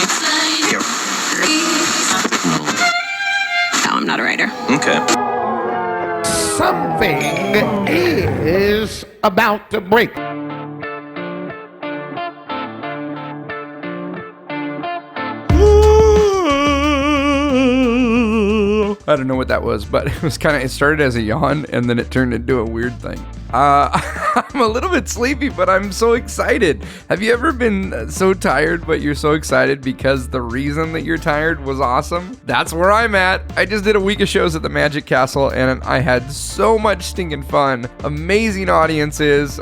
No, I'm not a writer. Okay. Something is about to break. I don't know what that was, but it started as a yawn and then it turned into a weird thing. I'm a little bit sleepy, but I'm so excited. Have you ever been so tired, but you're so excited because the reason that you're tired was awesome? That's where I'm at. I just did a week of shows at the Magic Castle and I had so much stinking fun. Amazing audiences.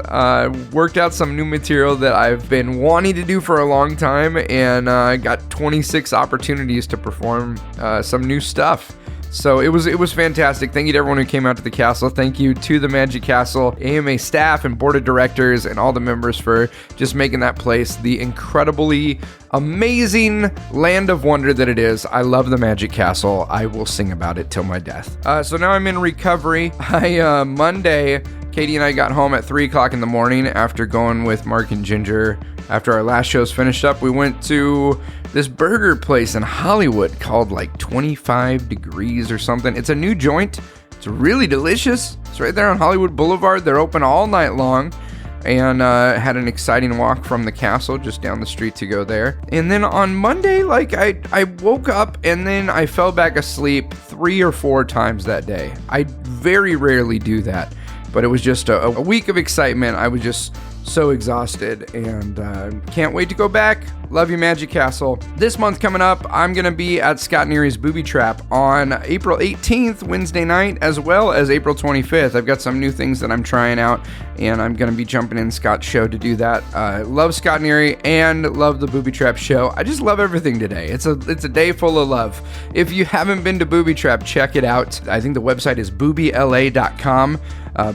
Worked out some new material that I've been wanting to do for a long time, and I got 26 opportunities to perform some new stuff. So it was fantastic. Thank you to everyone who came out to the castle. Thank you to the Magic Castle, AMA staff and board of directors and all the members for just making that place the incredibly amazing land of wonder that it is. I love the Magic Castle. I will sing about it till my death. So now I'm in recovery. Monday, Katie and I got home at 3 o'clock in the morning after going with Mark and Ginger. After our last show's finished up, we went to this burger place in Hollywood called like 25 Degrees or something. It's a new joint. It's really delicious. It's right there on Hollywood Boulevard. They're open all night long, and had an exciting walk from the castle just down the street to go there. And then on Monday, I woke up and then I fell back asleep 3 or 4 times that day. I very rarely do that, but it was just a week of excitement. I was just so exhausted and can't wait to go back. Love you, Magic Castle. This month coming up, I'm going to be at Scott Neary's Booby Trap on April 18th, Wednesday night, as well as April 25th. I've got some new things that I'm trying out, and I'm going to be jumping in Scott's show to do that. Love Scott Neary and love the Booby Trap show. I just love everything today. It's a day full of love. If you haven't been to Booby Trap, check it out. I think the website is boobyla.com.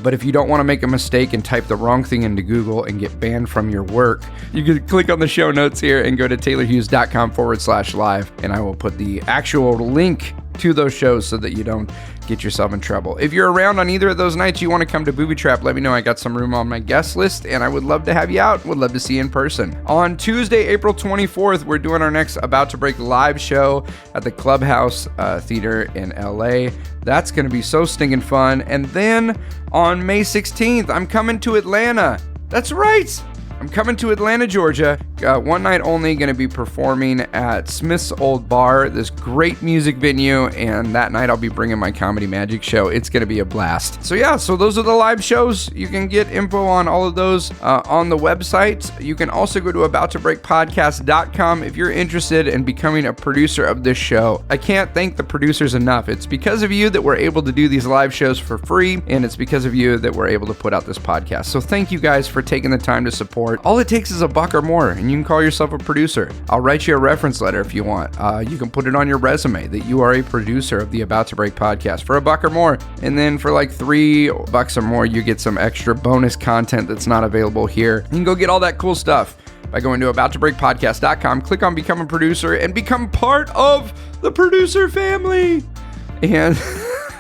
But if you don't want to make a mistake and type the wrong thing into Google and get banned from your work, you can click on the show notes here and go to taylorhughes.com/live, and I will put the actual link to those shows so that you don't get yourself in trouble. If you're around on either of those nights, you want to come to Booby Trap, let me know. I got some room on my guest list, and I would love to have you out. Would love to see you in person. On Tuesday, April 24th, we're doing our next About to Break live show at the Clubhouse Theater in LA. That's going to be so stinking fun. And then on May 16th, I'm coming to Atlanta. That's right. I'm coming to Atlanta, Georgia. One night only, going to be performing at Smith's Old Bar, this great music venue, and that night I'll be bringing my Comedy Magic show. It's going to be a blast. So those are the live shows. You can get info on all of those on the website. You can also go to abouttobreakpodcast.com if you're interested in becoming a producer of this show. I can't thank the producers enough. It's because of you that we're able to do these live shows for free, and it's because of you that we're able to put out this podcast. So thank you guys for taking the time to support. All it takes is $1 or more, and you can call yourself a producer. I'll write you a reference letter if you want. You can put it on your resume that you are a producer of the About to Break podcast for $1 or more. And then for like $3 or more, you get some extra bonus content that's not available here. You can go get all that cool stuff by going to abouttobreakpodcast.com, click on Become a Producer, and become part of the producer family. And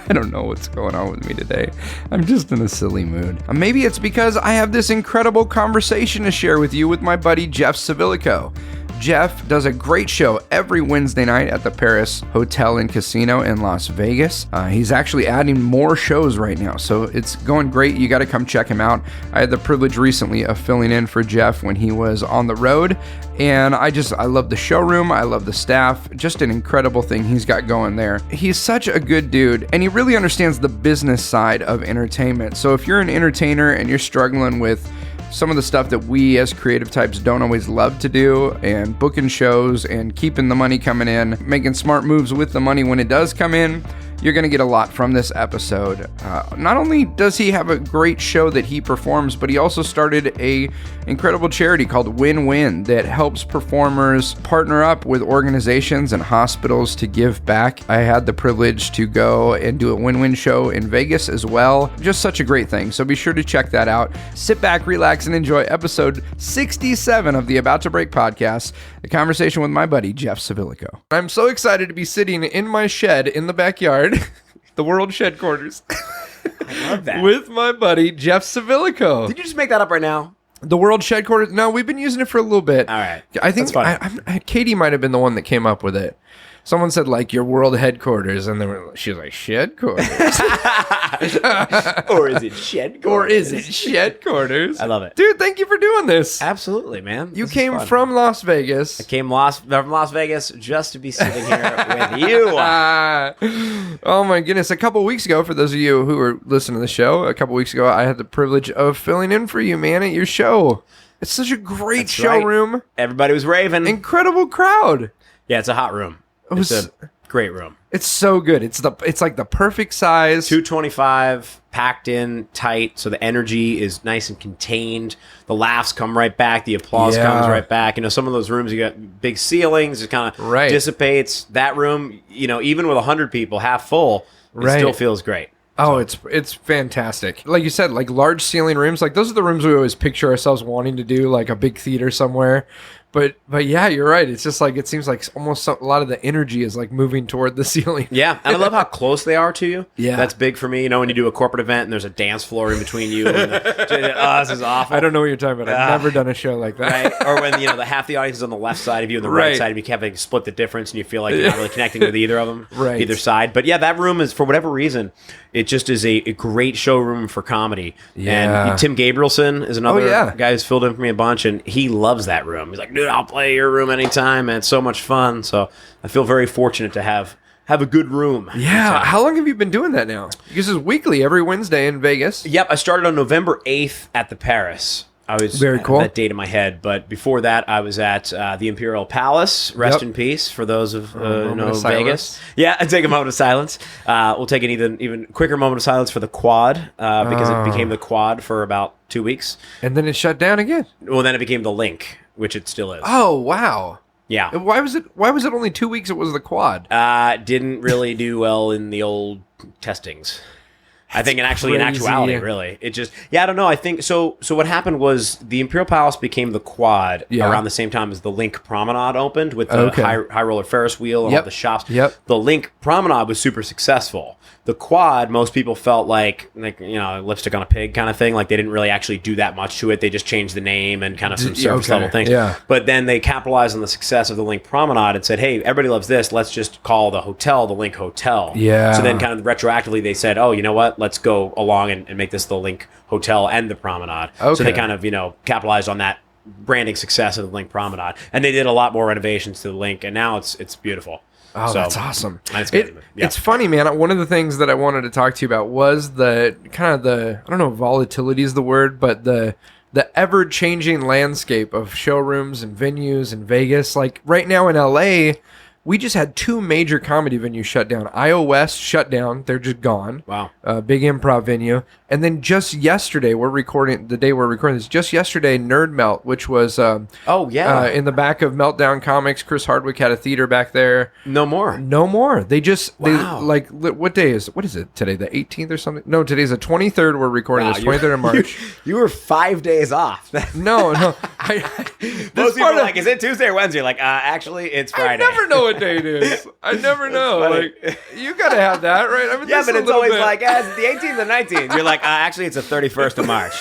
I don't know what's going on with me today. I'm just in a silly mood. Maybe it's because I have this incredible conversation to share with you with my buddy Jeff Civillico. Jeff does a great show every Wednesday night at the Paris Hotel and Casino in Las Vegas. He's actually adding more shows right now, so it's going great. You got to come check him out. I had the privilege recently of filling in for Jeff when he was on the road, and I love the showroom. I love the staff. Just an incredible thing he's got going there. He's such a good dude, and he really understands the business side of entertainment. So if you're an entertainer and you're struggling with some of the stuff that we as creative types don't always love to do, and booking shows and keeping the money coming in, making smart moves with the money when it does come in, you're going to get a lot from this episode. Not only does he have a great show that he performs, but he also started a incredible charity called Win-Win that helps performers partner up with organizations and hospitals to give back. I had the privilege to go and do a Win-Win show in Vegas as well. Just such a great thing. So be sure to check that out. Sit back, relax, and enjoy episode 67 of the About to Break podcast, a conversation with my buddy, Jeff Civillico. I'm so excited to be sitting in my shed in the backyard, the World Shed Quarters. I love that. With my buddy, Jeff Civillico. Did you just make that up right now? The World Headquarters. No, we've been using it for a little bit. All right. I think That's fine. Katie might have been the one that came up with it. Someone said like your world headquarters, and she was like Shedquarters, Or is it shed? or is it Shedquarters? I love it, dude. Thank you for doing this. Absolutely, man. You This is came fun. from Las Vegas. I came from Las Vegas just to be sitting here with you. Oh my goodness! A couple weeks ago, for those of you who were listening to the show, a couple weeks ago, I had the privilege of filling in for you, man, at your show. It's such a great That's right. showroom. Everybody was raving. Incredible crowd. Yeah, it's a hot room. It's a great room. It's so good. It's like the perfect size. 225, packed in, tight, so the energy is nice and contained. The laughs come right back. The applause comes right back. You know, some of those rooms, you got big ceilings. It kind of dissipates. That room, you know, even with 100 people, half full, it still feels great. Oh, it's fantastic. Like you said, like large ceiling rooms. Like those are the rooms we always picture ourselves wanting to do, like a big theater somewhere. But yeah, you're right. It's just like it seems like almost a lot of the energy is like moving toward the ceiling. Yeah, and I love how close they are to you. Yeah, that's big for me. You know, when you do a corporate event and there's a dance floor in between you. And this is awful. I don't know what you're talking about. I've never done a show like that. Right? Or when the half the audience is on the left side of you and the right side of you, have to split the difference, and you feel like you're not really connecting with either of them, either side. But yeah, that room is, for whatever reason, it just is a great showroom for comedy. Yeah. And Tim Gabrielson is another guy who's filled in for me a bunch, and he loves that room. He's like, dude, I'll play your room anytime, and it's so much fun. So I feel very fortunate to have a good room. Yeah. How long have you been doing that now? Because it's weekly, every Wednesday in Vegas. Yep. I started on November 8th at the Paris. I was very cool. That date in my head, but before that, I was at the Imperial Palace. Rest in peace for those of know Vegas. Yeah, take a moment of silence. We'll take an even quicker moment of silence for the Quad because it became the Quad for about 2 weeks, and then it shut down again. Well, then it became the LINQ, which it still is. Oh wow. Yeah. Why was it only 2 weeks? It was the Quad. Didn't really do well in the old testings. I think in actuality, really. It just, I don't know. I think, so what happened was the Imperial Palace became the Quad around the same time as the LINQ Promenade opened with the high roller Ferris wheel and all the shops. Yep. The LINQ Promenade was super successful. The Quad, most people felt like lipstick on a pig kind of thing. Like they didn't really actually do that much to it. They just changed the name and kind of some surface level things. Yeah. But then they capitalized on the success of the LINQ Promenade and said, hey, everybody loves this. Let's just call the hotel the LINQ Hotel. Yeah. So then kind of retroactively they said, oh, you know what? Let's go along and make this the LINQ Hotel and the Promenade. Okay. So they kind of, capitalized on that branding success of the LINQ Promenade. And they did a lot more renovations to the LINQ, and now it's beautiful. Oh, that's awesome. It's funny, man. One of the things that I wanted to talk to you about was the I don't know, volatility is the word, but the ever-changing landscape of showrooms and venues in Vegas. Like right now in LA, we just had 2 major comedy venues shut down. IO West shut down. They're just gone. Wow. Big improv venue. And then just yesterday, the day we're recording this, just yesterday, Nerd Melt, which was in the back of Meltdown Comics. Chris Hardwick had a theater back there. No more. They what day is it today? The 18th or something? No, today's the 23rd. We're recording this, 23rd of March. You were 5 days off. No. Most people are like, is it Tuesday or Wednesday? Like, actually, it's Friday. I never know what day it is. I never know. Like, you gotta have that, right? I mean, yeah, but it's always like, it's the 18th and 19th. You're like, actually, it's the 31st of March.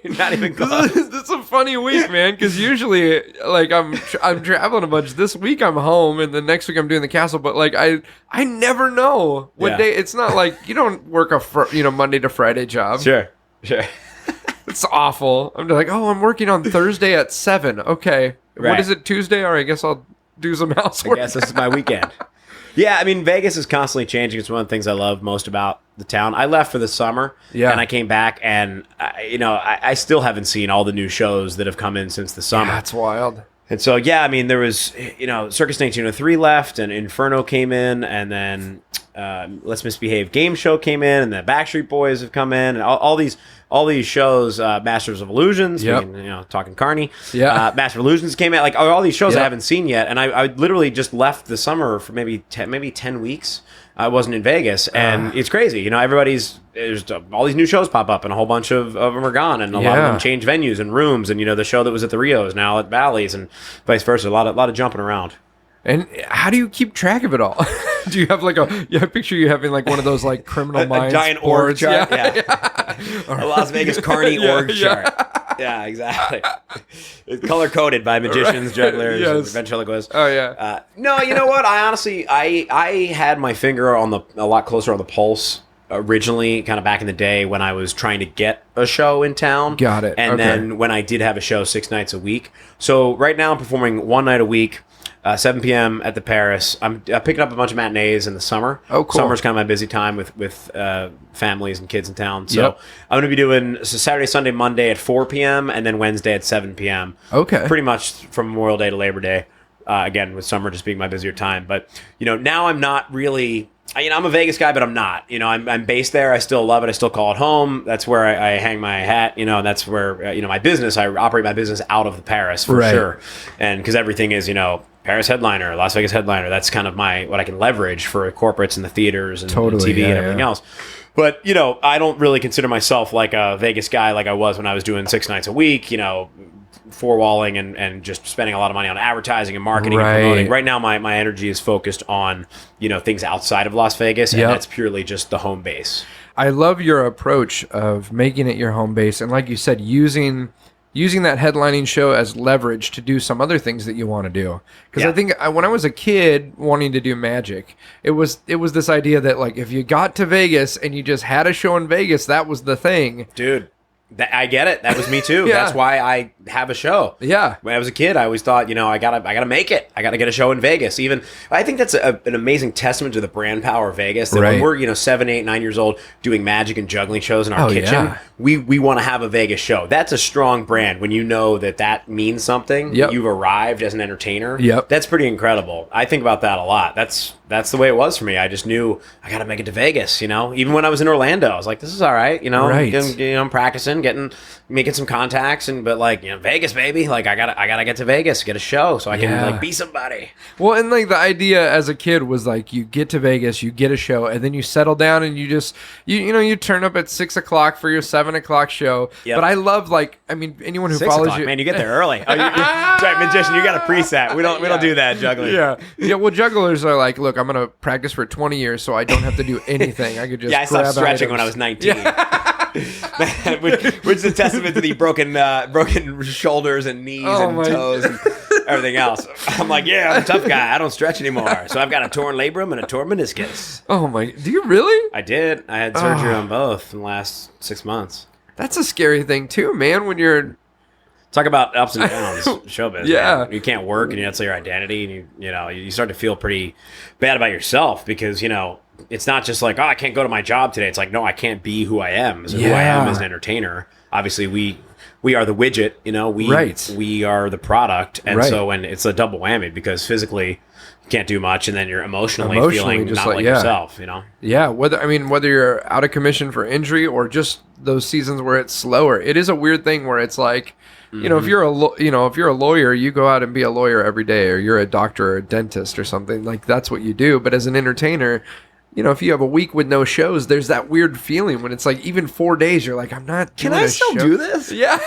You're not even close. This is a funny week, man, because usually, like, I'm traveling a bunch. This week I'm home, and the next week I'm doing the castle. But like, I never know what day. It's not like you don't work a Monday to Friday job. Sure. It's awful. I'm like, I'm working on Thursday at 7. Okay, right. What is it? Tuesday? All right, I guess I'll do some housework. I guess this is my weekend. Yeah, I mean, Vegas is constantly changing. It's one of the things I love most about the town. I left for the summer, and I came back, and I still haven't seen all the new shows that have come in since the summer. That's wild. And so, I mean, there was, Circus 1903 left, and Inferno came in, and then Let's Misbehave Game Show came in, and the Backstreet Boys have come in, and all these shows, Masters of Illusions, talking Carney, Master of Illusions came in, like all these shows I haven't seen yet, and I literally just left the summer for maybe 10 weeks. I wasn't in Vegas, and it's crazy. There's all these new shows pop up, and a whole bunch of them are gone, and a lot of them change venues and rooms, and the show that was at the Rio is now at Bally's, and vice versa. A lot of jumping around. And how do you keep track of it all? Do you have I picture you having like one of those like Criminal Minds a giant org chart, a Las Vegas Carney org chart. Yeah, exactly. It's color coded by magicians, jugglers, and Yes. ventriloquists. Oh, yeah. No, you know what? I honestly, I had my finger on a lot closer on the pulse originally, kind of back in the day when I was trying to get a show in town. Got it. And Okay. then when I did have a show 6 nights a week. So right now I'm performing 1 night a week. 7 p.m. at the Paris. I'm picking up a bunch of matinees in the summer. Oh, cool. Summer's kind of my busy time with families and kids in town. So Yep. I'm going to be doing Saturday, Sunday, Monday at 4 p.m. and then Wednesday at 7 p.m. Okay. Pretty much from Memorial Day to Labor Day. Again, with summer just being my busier time. But, now I'm not really... I'm a Vegas guy, but I'm not. I'm based there. I still love it. I still call it home. That's where I hang my hat. That's where, my business, I operate my business out of the Paris for Right. sure. And because everything is, Paris headliner, Las Vegas headliner. That's kind of what I can leverage for corporates and the theaters and Totally, TV yeah, and everything yeah. else. But, I don't really consider myself like a Vegas guy like I was when I was doing 6 nights a week, four-walling and just spending a lot of money on advertising and marketing Right. and promoting. Right now, my energy is focused on, things outside of Las Vegas, and Yep. that's purely just the home base. I love your approach of making it your home base. And like you said, using that headlining show as leverage to do some other things that you want to do. Because Yeah. I think when I was a kid wanting to do magic, it was this idea that like if you got to Vegas and you just had a show in Vegas, that was the thing. Dude, I get it. That was me too. Yeah. That's why I have a show. Yeah. When I was a kid, I always thought, I gotta make it. I gotta get a show in Vegas. Even I think that's an amazing testament to the brand power of Vegas. That Right. when we're 7, 8, 9 years old doing magic and juggling shows in our Oh, kitchen, yeah. we want to have a Vegas show. That's a strong brand when you know that means something. Yep. You've arrived as an entertainer. Yep. That's pretty incredible. I think about that a lot. That's the way it was for me. I just knew I gotta make it to Vegas. Even when I was in Orlando, I was like, this is all right. Right. I'm practicing, making some contacts, but Vegas, baby. Like I gotta get to Vegas, get a show, so I can Yeah. be somebody. Well, and like the idea as a kid was like you get to Vegas, you get a show, and then you settle down and you just you turn up at 6 o'clock for your 7 o'clock show. Yep. But I love anyone who 6 follows o'clock, you. man, you get there early. Sorry, magician, you got a preset. We don't do that juggling. Yeah. Well, jugglers are like, look, I'm gonna practice for 20 years, so I don't have to do anything. I could just I stopped grab stretching items. when I was 19. which is a testament to the broken shoulders and knees Oh and my- toes and everything else. I'm like, I'm a tough guy. I don't stretch anymore. So I've got a torn labrum and a torn meniscus. Oh my! Do you really? I did. I had surgery on both in the last 6 months. That's a scary thing too, man. When you're Talk about ups and downs, showbiz. Yeah. Man. You can't work, and that's your identity, and you start to feel pretty bad about yourself because it's not just like, oh, I can't go to my job today. It's like, no, I can't be who I am. So who I am Yeah. as an entertainer. Obviously, we are the widget. Right. We are the product, and Right. so when it's a double whammy because physically you can't do much, and then you're emotionally feeling just not like yeah. yourself. Yeah, whether you're out of commission for injury or just those seasons where it's slower, it is a weird thing where it's like, if you're if you're a lawyer, you go out and be a lawyer every day, or you're a doctor or a dentist or something, like that's what you do. But as an entertainer, if you have a week with no shows, there's that weird feeling when it's like even 4 days, you're like, I'm not. Can doing I a still show. do this? Yeah.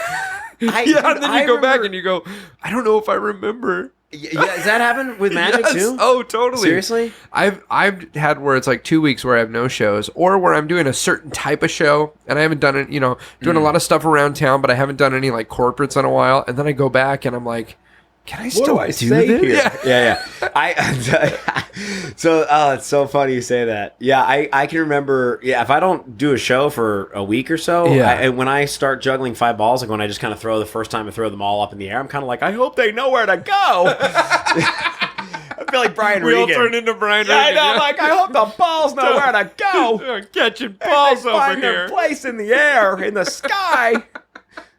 I- Yeah, and then I you go back remember- and you go, I don't know if I remember. Yeah, does that happen with magic Yes. too? Oh, totally. Seriously? I've had where it's like 2 weeks where I have no shows, or where I'm doing a certain type of show and I haven't done it. Doing a lot of stuff around town, but I haven't done any like corporates in a while. And then I go back and I'm like, can I still do this? Yeah. So it's so funny you say that. Yeah, I can remember. Yeah, if I don't do a show for a week or so, Yeah. and when I start juggling 5 balls, like when I just kind of throw the first time I throw them all up in the air, I'm kind of like, I hope they know where to go. I feel like Brian We all Regan. turn into Brian Yeah, I Regan. know. I'm like, I hope the balls know where to go. Catching They balls over find their here. place in the air, in the sky.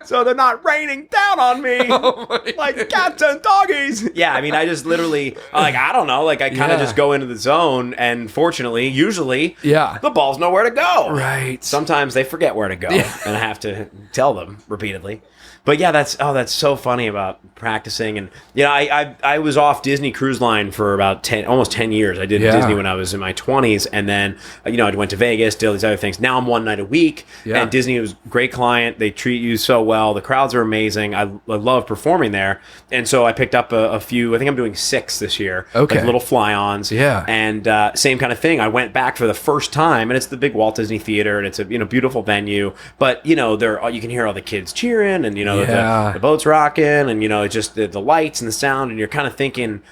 So they're not raining down on me Oh my like cats and doggies. Yeah, I mean, I just literally, I don't know, I kind of Yeah. just go into the zone, and fortunately, usually, Yeah. the balls know where to go. Right. Sometimes they forget where to go, and I have to tell them repeatedly. But yeah, that's so funny about practicing. And I was off Disney Cruise Line for about almost 10 years. I did Disney when I was in my 20s, and then I went to Vegas, did all these other things. Now I'm 1 night a week, and Disney was a great client. They treat you so well. The crowds are amazing. I love performing there, and so I picked up a few. I think I'm doing 6 this year. Okay. Like little fly-ons. Yeah. And same kind of thing. I went back for the first time, and it's the big Walt Disney Theater, and it's a beautiful venue. But there you can hear all the kids cheering, and the boat's rocking, and it's just the lights and the sound, and you're kind of thinking,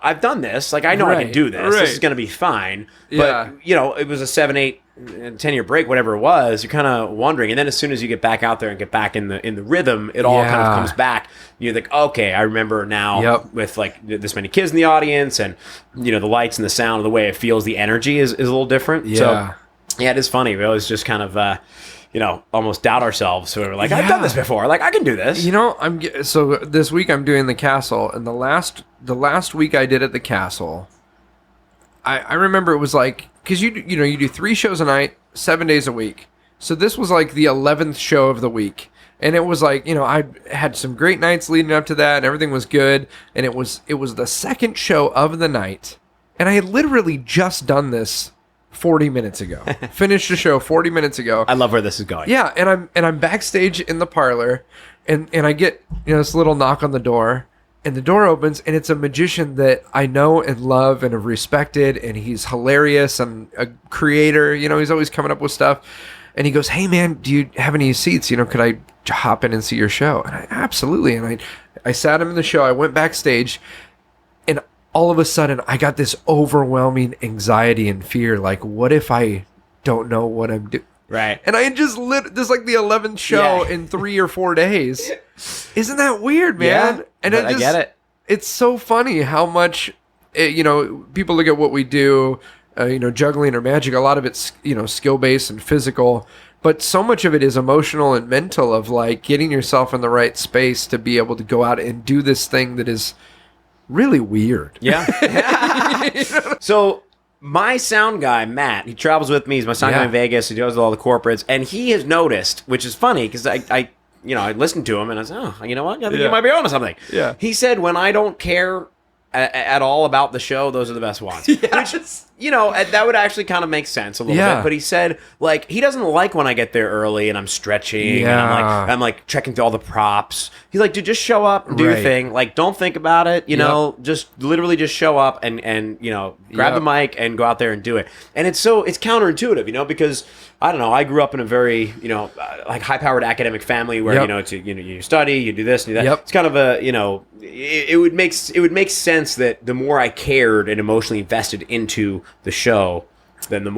I've done this. Like, I know I can do this. Right. This is going to be fine. Yeah. But, it was a 7, 8, 10-year break, whatever it was. You're kind of wondering. And then as soon as you get back out there and get back in the rhythm, it all kind of comes back. You're like, okay, I remember now with like this many kids in the audience, and, the lights and the sound, the way it feels, the energy is a little different. Yeah. So, it is funny. We always just kind of, almost doubt ourselves. So we're like, I've done this before. Like, I can do this. So this week I'm doing the castle, and the last week I did at the castle, I remember it was like, because you do 3 shows a night, 7 days a week. So this was like the 11th show of the week. And it was like, I had some great nights leading up to that, and everything was good. And it was the second show of the night. And I had literally just done this 40 minutes ago. Finished the show 40 minutes ago. I love where this is going. Yeah, and I'm backstage in the parlor, and I get this little knock on the door, and the door opens, and it's a magician that I know and love and have respected, and he's hilarious and a creator. He's always coming up with stuff. And he goes, "Hey man, do you have any seats? Could I hop in and see your show?" And absolutely. And I sat him in the show. I went backstage, and all of a sudden I got this overwhelming anxiety and fear. Like, what if I don't know what I'm doing? Right. And I had just this like the 11th show in 3 or 4 days. Isn't that weird, man? Yeah, and I get it. It's so funny how much, people look at what we do, juggling or magic. A lot of it's, skill-based and physical. But so much of it is emotional and mental, of like getting yourself in the right space to be able to go out and do this thing that is really weird. Yeah. So my sound guy, Matt, he travels with me. He's my sound guy in Vegas. He does all the corporates. And he has noticed, which is funny, because I listened to him and I said, oh, you know what? I think you might be onto something. Yeah. He said, when I don't care at all about the show, those are the best ones. Yes. Which, that would actually kind of make sense a little bit. But he said, like, he doesn't like when I get there early and I'm stretching and I'm like checking through all the props. He's like, dude, just show up and do your thing. Like, don't think about it. Just literally just show up and grab the mic and go out there and do it. And it's counterintuitive, because I don't know, I grew up in a very, like high-powered academic family where, you study, you do this and do that. It's kind of a, it would make sense that the more I cared and emotionally invested into the show, then the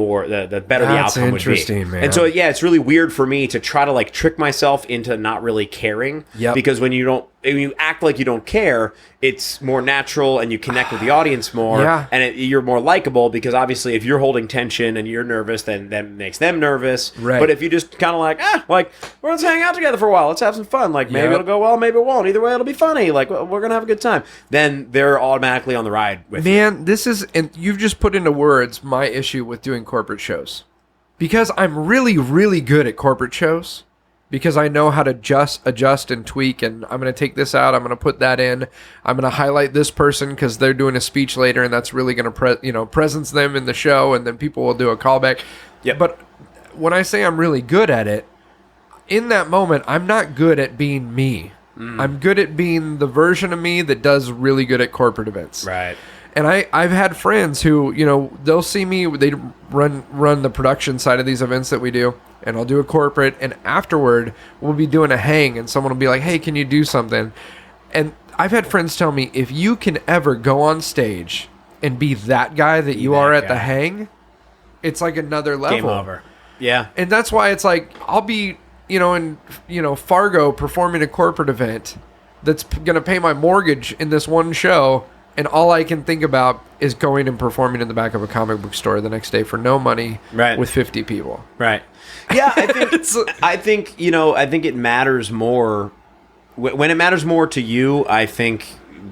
better the outcome would be. Interesting, man. And so, it's really weird for me to try to like trick myself into not really caring. Because when you act like you don't care, it's more natural and you connect with the audience more. And you're more likable, because obviously if you're holding tension and you're nervous, then that makes them nervous. Right. But if you just kind of like, let's hang out together for a while. Let's have some fun. Like, maybe it'll go well, maybe it won't. Either way, it'll be funny. Like, we're going to have a good time. Then they're automatically on the ride with you. Man, and you've just put into words my issue with doing corporate shows. Because I'm really, really good at corporate shows. Because I know how to adjust and tweak, and I'm going to take this out, I'm going to put that in, I'm going to highlight this person because they're doing a speech later, and that's really going to presence them in the show, and then people will do a callback. But when I say I'm really good at it, in that moment, I'm not good at being me. I'm good at being the version of me that does really good at corporate events. Right. And I've had friends who, they'll see me, they run the production side of these events that we do, and I'll do a corporate, and afterward we'll be doing a hang, and someone will be like, hey, can you do something? And I've had friends tell me, if you can ever go on stage and be that guy that you are at the hang, it's like another level. Game over. Yeah. And that's why it's like, I'll be, in Fargo performing a corporate event that's going to pay my mortgage in this one show, and all I can think about is going and performing in the back of a comic book store the next day for no money with 50 people. Right. Yeah, I think it matters more when it matters more to you. I think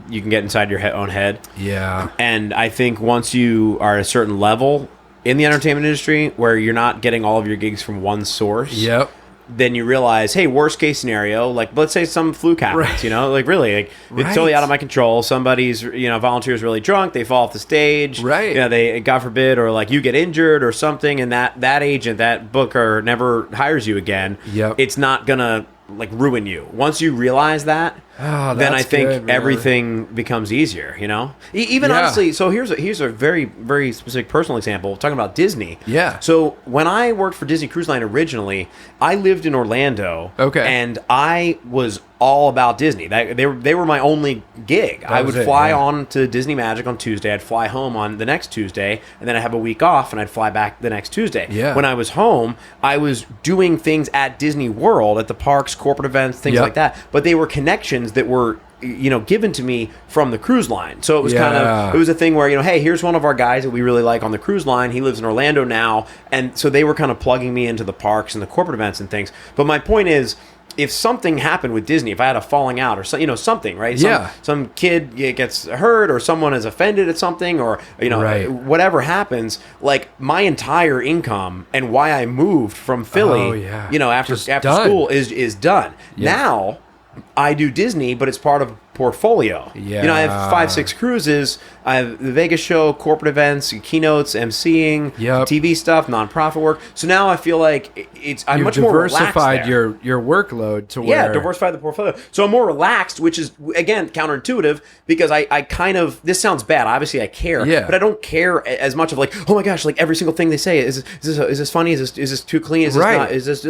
you can get inside your own head. Yeah. And I think once you are at a certain level in the entertainment industry where you're not getting all of your gigs from one source. Yep. Then you realize, hey, worst case scenario, like let's say some fluke happens, like really, like it's totally out of my control. Somebody's, volunteer's really drunk, they fall off the stage, right? They, God forbid, or like you get injured or something, and that agent, that booker never hires you again. Yep. It's not gonna like ruin you. Once you realize that, then I think good, man. everything becomes easier, Even honestly, so here's a very, very specific personal example, talking about Disney. Yeah. So when I worked for Disney Cruise Line originally, I lived in Orlando. Okay. And I was all about Disney. They were my only gig. I would fly on to Disney Magic on Tuesday. I'd fly home on the next Tuesday, and then I'd have a week off, and I'd fly back the next Tuesday. Yeah. When I was home, I was doing things at Disney World, at the parks, corporate events, things like that. But they were connections that were given to me from the cruise line. So it was it was a thing where, hey, here's one of our guys that we really like on the cruise line. He lives in Orlando now. And so they were kind of plugging me into the parks and the corporate events and things. But my point is, if something happened with Disney, if I had a falling out or something, right? Some kid gets hurt, or someone is offended at something, or whatever happens, like my entire income and why I moved from Philly, after school is done. Yeah. Now I do Disney, but it's part of a portfolio. Yeah. I have 5-6 cruises. I have the Vegas show, corporate events, keynotes, emceeing, TV stuff, nonprofit work. So now I feel like I'm much more relaxed. You've diversified your workload to where... diversified the portfolio. So I'm more relaxed, which is, again, counterintuitive, because I kind of... This sounds bad. Obviously, I care. Yeah. But I don't care as much of like, oh my gosh, like every single thing they say, is this funny? Is this too clean? Is this not? Is this...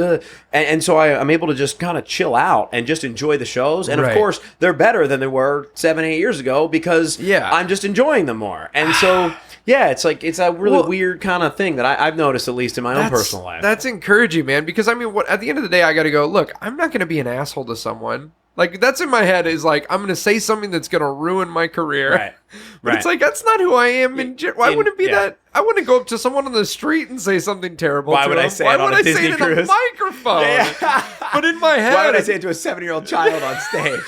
And so I'm able to just kind of chill out and just enjoy the shows. And of course, they're better than they were 7-8 years ago, because I'm just enjoying them more. And so it's a really weird kind of thing that I've noticed, at least in my own personal life. That's encouraging, man, because at the end of the day, I got to go, look, I'm not going to be an asshole to someone. Like, that's in my head, is like, I'm going to say something that's going to ruin my career. Right. But it's like, that's not who I am. Why would it be that? I wouldn't go up to someone on the street and say something terrible Why to would them. I say it on a Disney cruise? In a microphone? But in my head... Why would I say it to a 7-year-old child on stage?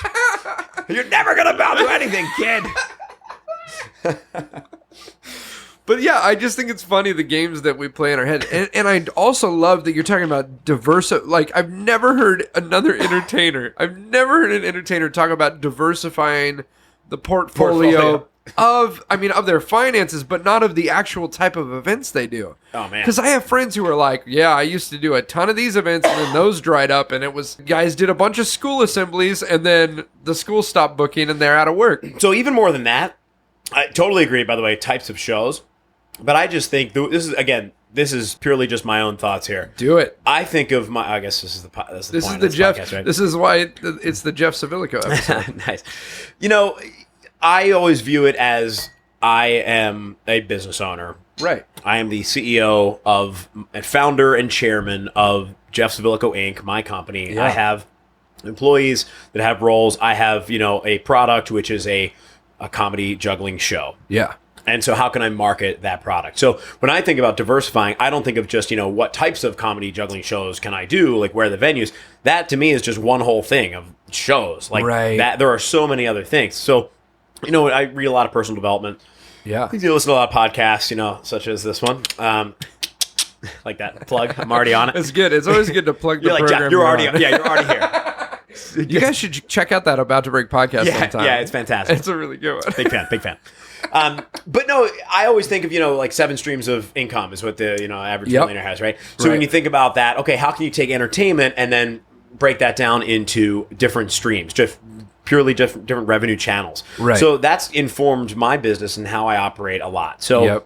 You're never going to amount to anything, kid. But yeah, I just think it's funny, the games that we play in our head. And I also love that you're talking about like, I've never heard an entertainer talk about diversifying the portfolio. of their finances, but not of the actual type of events they do. Oh, man. Because I have friends who are like, I used to do a ton of these events, and then those dried up, and guys did a bunch of school assemblies, and then the school stopped booking, and they're out of work. So even more than that, I totally agree, by the way, types of shows. But I just think, this is purely just my own thoughts here. Do it. I think of I guess this is the point of this Jeff. podcast, right? This is why it's the Jeff Civillico episode. Nice. I always view it as I am a business owner. Right. I am the CEO and founder and chairman of Jeff Civillico Inc., my company. Yeah. I have employees that have roles. I have, a product, which is a comedy juggling show. Yeah. And so how can I market that product? So when I think about diversifying, I don't think of just, what types of comedy juggling shows can I do? Like, where are the venues? That to me is just one whole thing of shows. Like that, there are so many other things. So, I read a lot of personal development. Yeah. I do listen to a lot of podcasts, such as this one. Like that plug. I'm already on it. It's good. It's always good to plug the program. Jeff, you're already here. You guys should check out that About to Break podcast sometime. Yeah, it's fantastic. It's a really good one. Big fan. But no, I always think of, like 7 streams of income is what the, average millionaire has, right? So when you think about that, okay, how can you take entertainment and then break that down into different streams, just purely different revenue channels? Right. So that's informed my business and how I operate a lot. So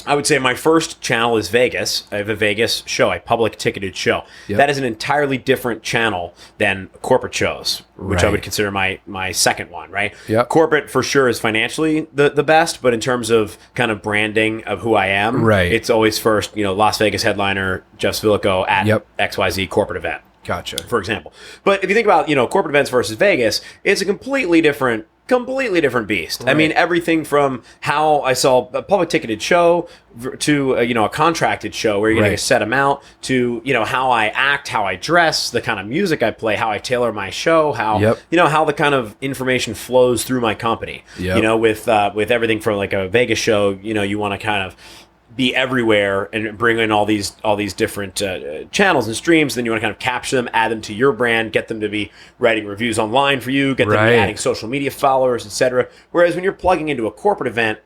I would say my first channel is Vegas. I have a Vegas show, a public ticketed show. That is an entirely different channel than corporate shows, which I would consider my second one, right? Corporate for sure is financially the best, but in terms of kind of branding of who I am, it's always first, Las Vegas headliner, Jeff Civillico at XYZ corporate event. Gotcha. For example. But if you think about, corporate events versus Vegas, it's a completely different beast. Right. I mean, everything from how I sell a public ticketed show to, a contracted show where you're getting a set amount to, how I act, how I dress, the kind of music I play, how I tailor my show, how, how the kind of information flows through my company. With everything from like a Vegas show, you want to kind of be everywhere and bring in all these different channels and streams. Then you want to kind of capture them, add them to your brand, get them to be writing reviews online for you, get them to be adding social media followers, etc. Whereas when you're plugging into a corporate event,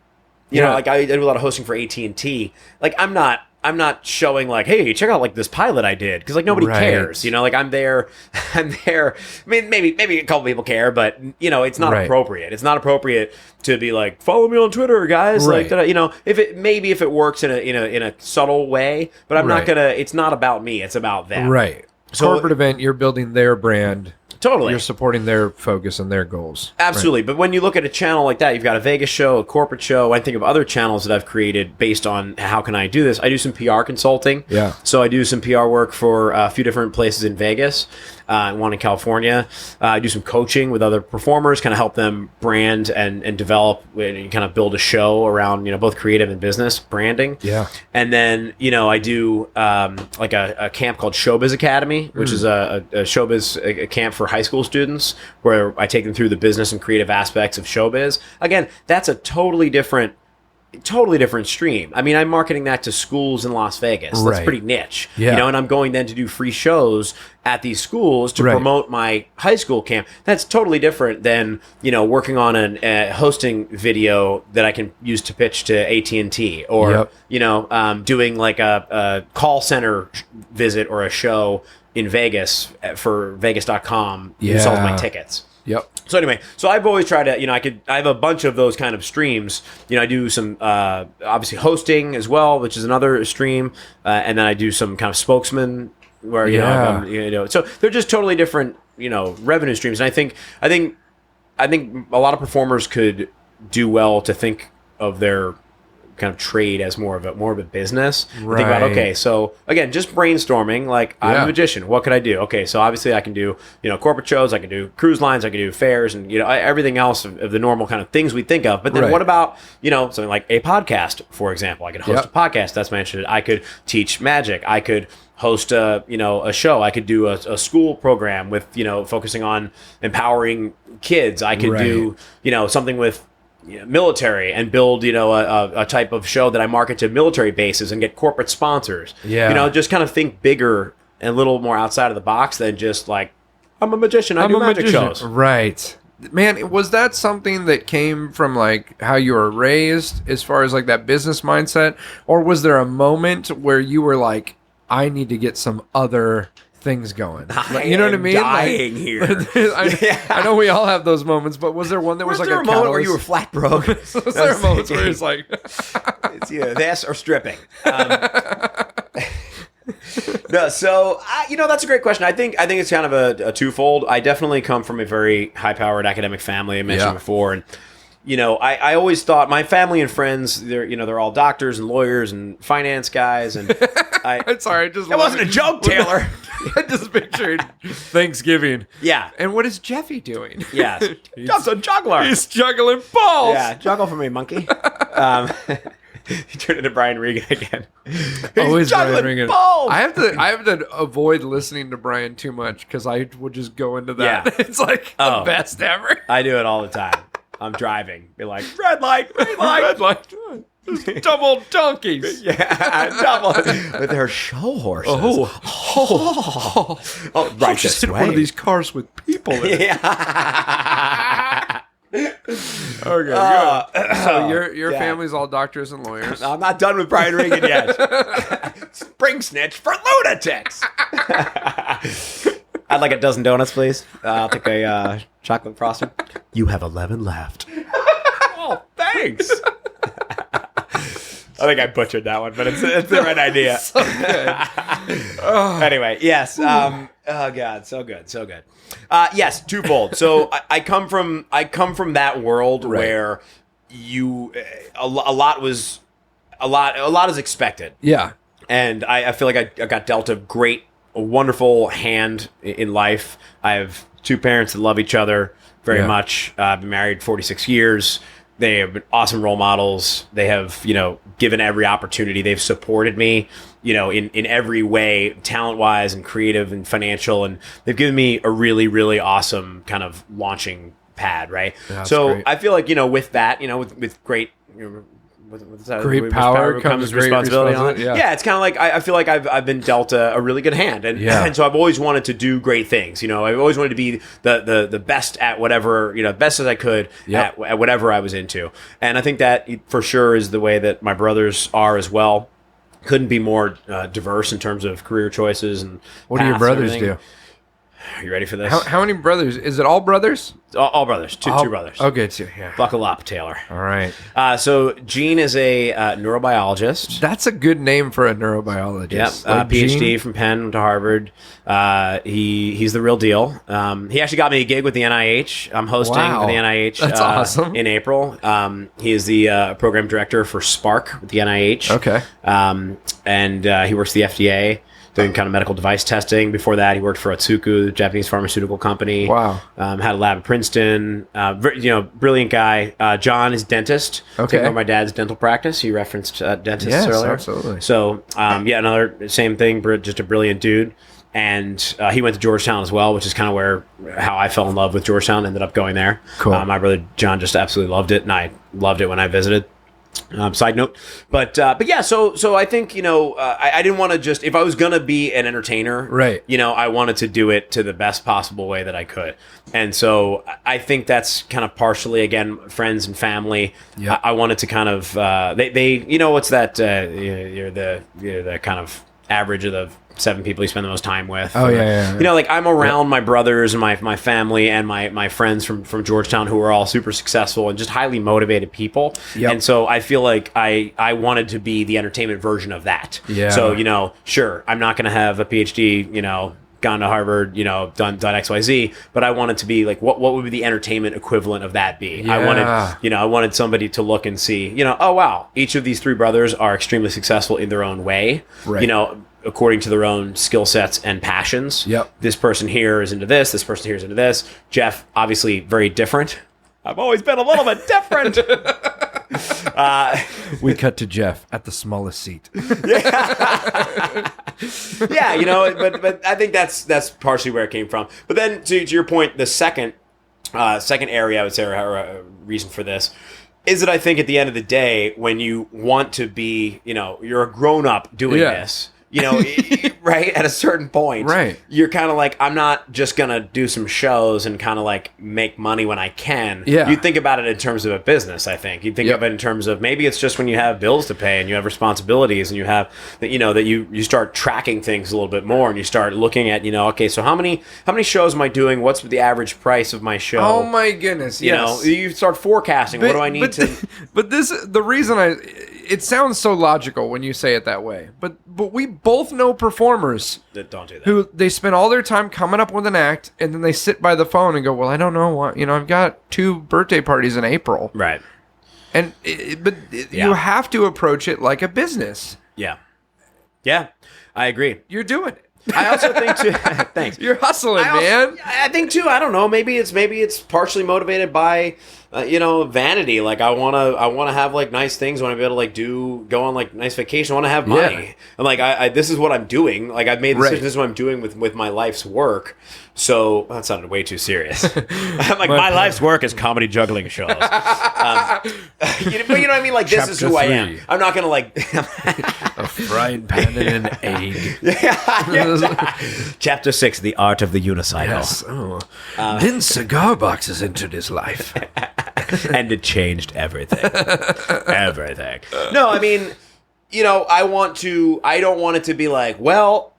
like I do a lot of hosting for AT&T. Like I'm not I'm not showing like, hey, check out like this pilot I did, because like nobody cares, like I'm there. I mean, maybe a couple people care, but it's not appropriate. It's not appropriate to be like, follow me on Twitter, guys. Like, if it works in a subtle way, but I'm not gonna. It's not about me. It's about them. Right. So, corporate event, you're building their brand. Totally. You're supporting their focus and their goals. Absolutely. Right. But when you look at a channel like that, you've got a Vegas show, a corporate show. I think of other channels that I've created based on how can I do this. I do some PR consulting. Yeah. So I do some PR work for a few different places in Vegas, one in California. I do some coaching with other performers, kind of help them brand and develop and kind of build a show around, both creative and business branding. Yeah. And then, I do like a camp called Showbiz Academy, which is a showbiz camp for high school students where I take them through the business and creative aspects of showbiz. Again, that's a totally different stream. I mean, I'm marketing that to schools in Las Vegas. That's pretty niche. Yeah. And I'm going then to do free shows at these schools to promote my high school camp. That's totally different than, working on a hosting video that I can use to pitch to AT&T or, doing like a call center visit or a show in Vegas for Vegas.com who sells my tickets. Yep. So anyway, I've always tried to, I have a bunch of those kind of streams. I do some, obviously hosting as well, which is another stream. And then I do some kind of spokesman where, so they're just totally different, revenue streams. And I think a lot of performers could do well to think of their kind of trade as more of a business. Think about, okay, so again, just brainstorming, like I'm a magician, what could I do? Okay, so obviously I can do, corporate shows, I can do cruise lines, I can do fairs and, everything else of the normal kind of things we think of. But then what about, something like a podcast, for example? I could host a podcast, that's my interest. I could teach magic. I could host a show. I could do a school program with, focusing on empowering kids. I could do, something with military and build a type of show that I market to military bases and get corporate sponsors. Just kind of think bigger and a little more outside of the box than just like, I'm a magician, I do magic shows. Right. Man, was that something that came from like how you were raised as far as like that business mindset, or was there a moment where you were like, I need to get some other things going? You know what I mean? Dying here. I know we all have those moments, but was there one that was like a moment where you were flat broke? Was there a moment where it's like it's either this or stripping? No, so that's a great question. I think it's kind of a twofold. I definitely come from a very high-powered academic family. I mentioned before, and I always thought my family and friends, they're all doctors and lawyers and finance guys, and sorry, that wasn't a joke, Taylor. I just pictured Thanksgiving. Yeah. And what is Jeffy doing? Yeah. Just a juggler. He's juggling balls. Yeah, juggle for me, monkey. He turned into Brian Regan again. Always juggling Brian Regan. balls. I have to avoid listening to Brian too much because I would just go into that. Yeah. It's like the best ever. I do it all the time. I'm driving. Be like, red light, green light. Red light. Double donkeys. Yeah, double. With their show horses. Oh, right just hit one of these cars with people in it. Yeah. Okay, good. So your family's all doctors and lawyers. I'm not done with Brian Regan yet. Spring snitch for lunatics. I'd like a dozen donuts, please. I'll take a chocolate frosting. You have 11 left. Oh, thanks. I think I butchered that one, but it's the right idea. So good. Anyway, yes. Oh God, so good. Yes, twofold. So I come from that world where a lot is expected. Yeah, and I feel like I got dealt a wonderful hand in life. I have two parents that love each other very much. I've been married 46 years. They have been awesome role models. They have, given every opportunity. They've supported me, in every way, talent-wise and creative and financial. And they've given me a really, really awesome kind of launching pad, right? That's so great. I feel like, with that, with great... Great power comes responsibility. Yeah, it's kind of like I feel like I've been dealt a really good hand, and so I've always wanted to do great things. I've always wanted to be the best at whatever, best as I could at whatever I was into, and I think that for sure is the way that my brothers are as well. couldn't be more diverse in terms of career choices and What do your paths and brothers everything. do? Are you ready for this? How many brothers? Is it all brothers? All brothers. Two brothers. Okay, two. Yeah. Buckle up, Taylor. All right. So Gene is a neurobiologist. That's a good name for a neurobiologist. Yep, Like PhD Gene? from Penn to Harvard. He's the real deal. He actually got me a gig with the NIH. I'm hosting Wow. for the NIH. That's awesome. In April. He is the program director for Spark with the NIH. Okay. And he works for the FDA. Doing kind of medical device testing. Before that, he worked for Otsuka, the Japanese pharmaceutical company. Wow. Had a lab at Princeton. Brilliant guy. John is dentist. Okay. Taking over my dad's dental practice. You referenced dentists Yes, earlier. absolutely. So, another same thing, just a brilliant dude. And he went to Georgetown as well, which is kind of how I fell in love with Georgetown. Ended up going there. Cool. My brother John just absolutely loved it, and I loved it when I visited. Side note, but yeah, so I think I didn't want to just, if I was gonna be an entertainer, Right. I wanted to do it to the best possible way that I could, and so I think that's kind of partially again friends and family. Yeah. I wanted to kind of they what's that you're the kind of average of the 7 people you spend the most time with. Oh, yeah. Like I'm around my brothers and my family and my friends from Georgetown who are all super successful and just highly motivated people. Yep. And so I feel like I wanted to be the entertainment version of that. Yeah. So, sure, I'm not going to have a PhD, gone to Harvard, done XYZ, but I wanted to be like, what would be the entertainment equivalent of that be? Yeah. I wanted somebody to look and see, oh, wow, each of these 3 brothers are extremely successful in their own way. Right. According to their own skill sets and passions. Yep. This person here is into this person here is into this. Jeff, obviously very different. I've always been a little bit different. We cut to Jeff at the smallest seat. Yeah, but I think that's partially where it came from. But then to your point, the second area I would say, or a reason for this, is that I think at the end of the day, when you want to be, you're a grown up doing this, right? At a certain point, Right. You're kind of like, I'm not just going to do some shows and kind of like make money when I can. Yeah. You think about it in terms of a business, I think. You think Yep. of it in terms of maybe it's just when you have bills to pay and you have responsibilities and you have, that you start tracking things a little bit more and you start looking at, okay, so how many shows am I doing? What's the average price of my show? Oh my goodness! Yes. You start forecasting. What do I need to? But the reason it sounds so logical when you say it that way. But we both know performers Don't do that. who they spend all their time coming up with an act, and then they sit by the phone and go, "Well, I don't know what I've got 2 birthday parties in April." Right. And you have to approach it like a business. Yeah. Yeah. I agree. You're doing it. I also think too. Thanks. You're hustling, man. I think too. I don't know. Maybe it's partially motivated by vanity. Like I wanna have like nice things. I want to be able to like go on like nice vacation. I want to have money. Yeah. And like I this is what I'm doing. Like I've made the decision. Right. This is what I'm doing with my life's work. So that sounded way too serious. I'm like my life's work is comedy juggling shows. But you know what I mean? Like this is Chapter who I 3. am. I'm not gonna like A frying pan and an egg. Chapter 6: The Art of the Unicycle. Yes. Oh. Then cigar boxes entered his life. And it changed everything. Everything. No, I mean, I don't want it to be like, well,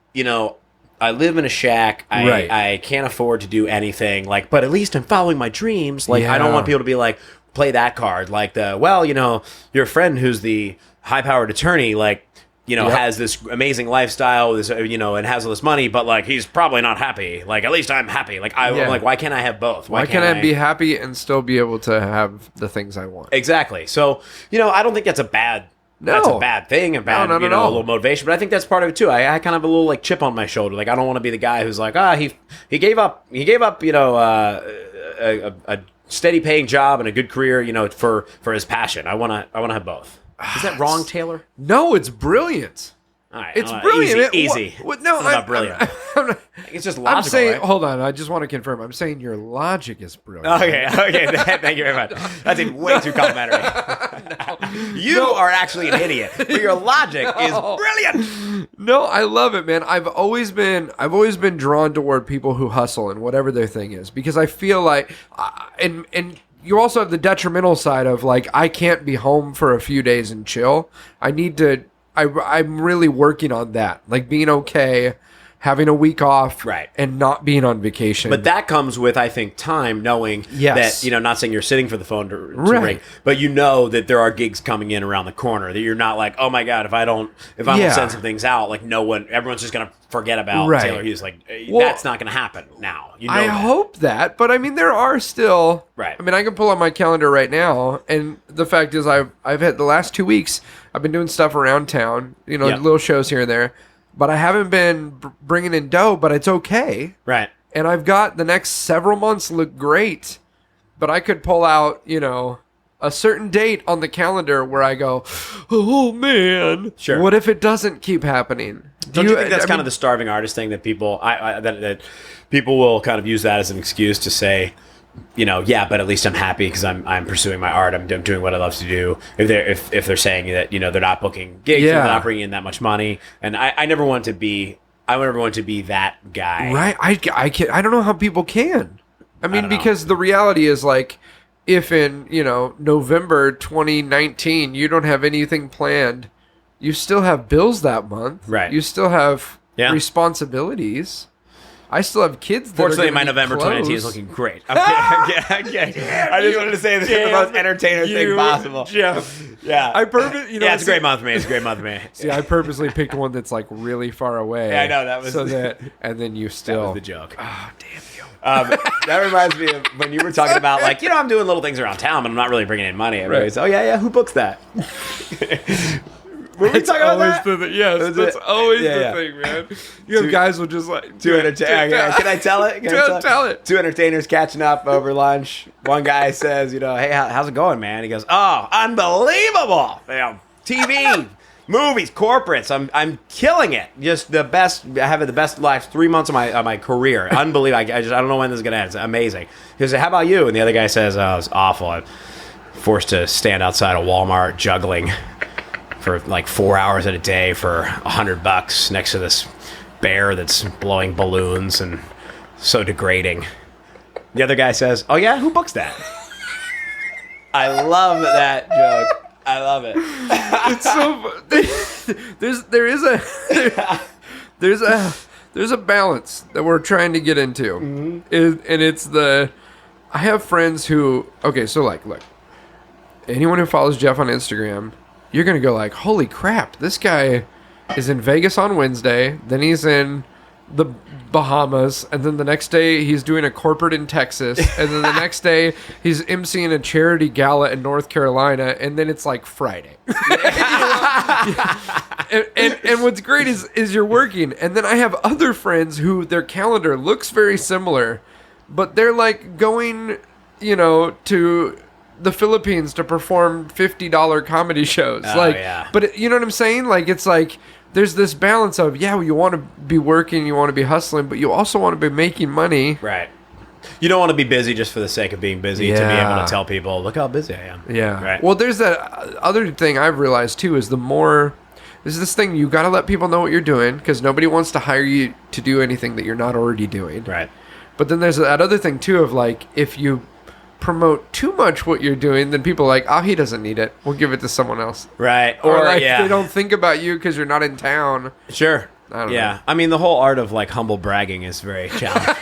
I live in a shack. Right. I can't afford to do anything. Like, but at least I'm following my dreams. Like, I don't Yeah. want people to be like, play that card. Like your friend who's the high-powered attorney, like, Yep. has this amazing lifestyle, and has all this money, but like he's probably not happy. Like at least I'm happy. Like I'm like, why can't I have both? Why can't I be happy and still be able to have the things I want? Exactly. So I don't think that's a bad. That's a bad thing, a bad, not at a all. little motivation. But I think that's part of it too. I kind of have a little like chip on my shoulder. Like I don't want to be the guy who's like, he gave up, a steady paying job and a good career, for his passion. I want to have both. Is that wrong, Taylor? No, it's brilliant. All right, It's brilliant. Easy. No, It's not brilliant. I'm not- It's just logical. I'm saying, right? hold on. I just want to confirm. I'm saying your logic is brilliant. Okay. Thank you very much. That's way too complimentary. You are actually an idiot. But your logic is brilliant. No, I love it, man. I've always been drawn toward people who hustle and whatever their thing is, because I feel like, and you also have the detrimental side of like, I can't be home for a few days and chill. I need to I'm really working on that, like being okay, having a week off, Right. and not being on vacation. But that comes with, I think, time, knowing Yes. that, not saying you're sitting for the phone to Right. ring, but that there are gigs coming in around the corner, that you're not like, oh my God, if I don't send some things out, like everyone's just going to forget about Right. Taylor Hughes. Like, Well, that's not going to happen now. I hope that, but I mean, there are still. Right. I mean, I can pull up my calendar right now, and the fact is, I've had the last 2 weeks, I've been doing stuff around town, Yeah. little shows here and there, but I haven't been bringing in dough. But it's okay, Right. and I've got the next several months look great, but I could pull out, a certain date on the calendar where I go, oh man, Sure. what if it doesn't keep happening? Don't you think that's kind of the starving artist thing that people that people will kind of use that as an excuse to say, yeah, but at least I'm happy because I'm pursuing my art. I'm doing what I love to do. If they're saying that they're not booking gigs, Yeah. they're not bringing in that much money, and I never want to be that guy. Right. I don't know how people can. I mean, don't know. because the reality is, like, if in, November 2019 you don't have anything planned, you still have bills that month. Right. You still have Yeah. responsibilities. I still have kids that Fortunately, are my gonna be November 2019 is closed. looking great. I'm kidding. I just wanted to say this is the most entertainer thing possible. Jeff. Yeah. Yeah, it's a great month for me. It's a great month for me. See, I purposely picked one that's like really far away. Yeah, I know, that was- so that, and then you That still. was the joke. Oh, damn you. That reminds me of when you were talking about, like, I'm doing little things around town, but I'm not really bringing in money. Everybody's, oh, yeah, who books that? Were we talking about that? Yes, that's always the thing, man. You have guys will just like Can I tell it? Tell it. Two entertainers catching up over lunch. One guy says, hey, how's it going, man? He goes, oh, unbelievable. TV, movies, corporates. I'm killing it. Just the best. I have the best last 3 months of my career. Unbelievable. I don't know when this is gonna end. It's amazing. He goes, how about you? And the other guy says, oh, it's awful. I'm forced to stand outside of Walmart juggling for like 4 hours a day for $100 next to this bear that's blowing balloons and so degrading. The other guy says, oh yeah, who books that? I love that joke. I love it. It's so there's a balance that we're trying to get into, and it's I have friends who so like look, anyone who follows Jeff on Instagram, you're gonna go like, holy crap, this guy is in Vegas on Wednesday, then he's in the Bahamas, and then the next day he's doing a corporate in Texas, and then the next day he's emceeing a charity gala in North Carolina, and then it's like Friday. and what's great is you're working, and then I have other friends who their calendar looks very similar, but they're like going, to the Philippines to perform $50 comedy shows. Yeah. But you know what I'm saying? Like, it's like there's this balance of, you want to be working, you want to be hustling, but you also want to be making money. Right. You don't want to be busy just for the sake of being busy, to be able to tell people, look how busy I am. Yeah. Right. Well, there's that other thing I've realized too, is there's this thing, you got to let people know what you're doing, because nobody wants to hire you to do anything that you're not already doing. Right. But then there's that other thing too of like, if you promote too much what you're doing, then people are like, oh, he doesn't need it, we'll give it to someone else. Right. Or like, they don't think about you because you're not in town. Sure. I don't know. I mean, the whole art of like humble bragging is very challenging.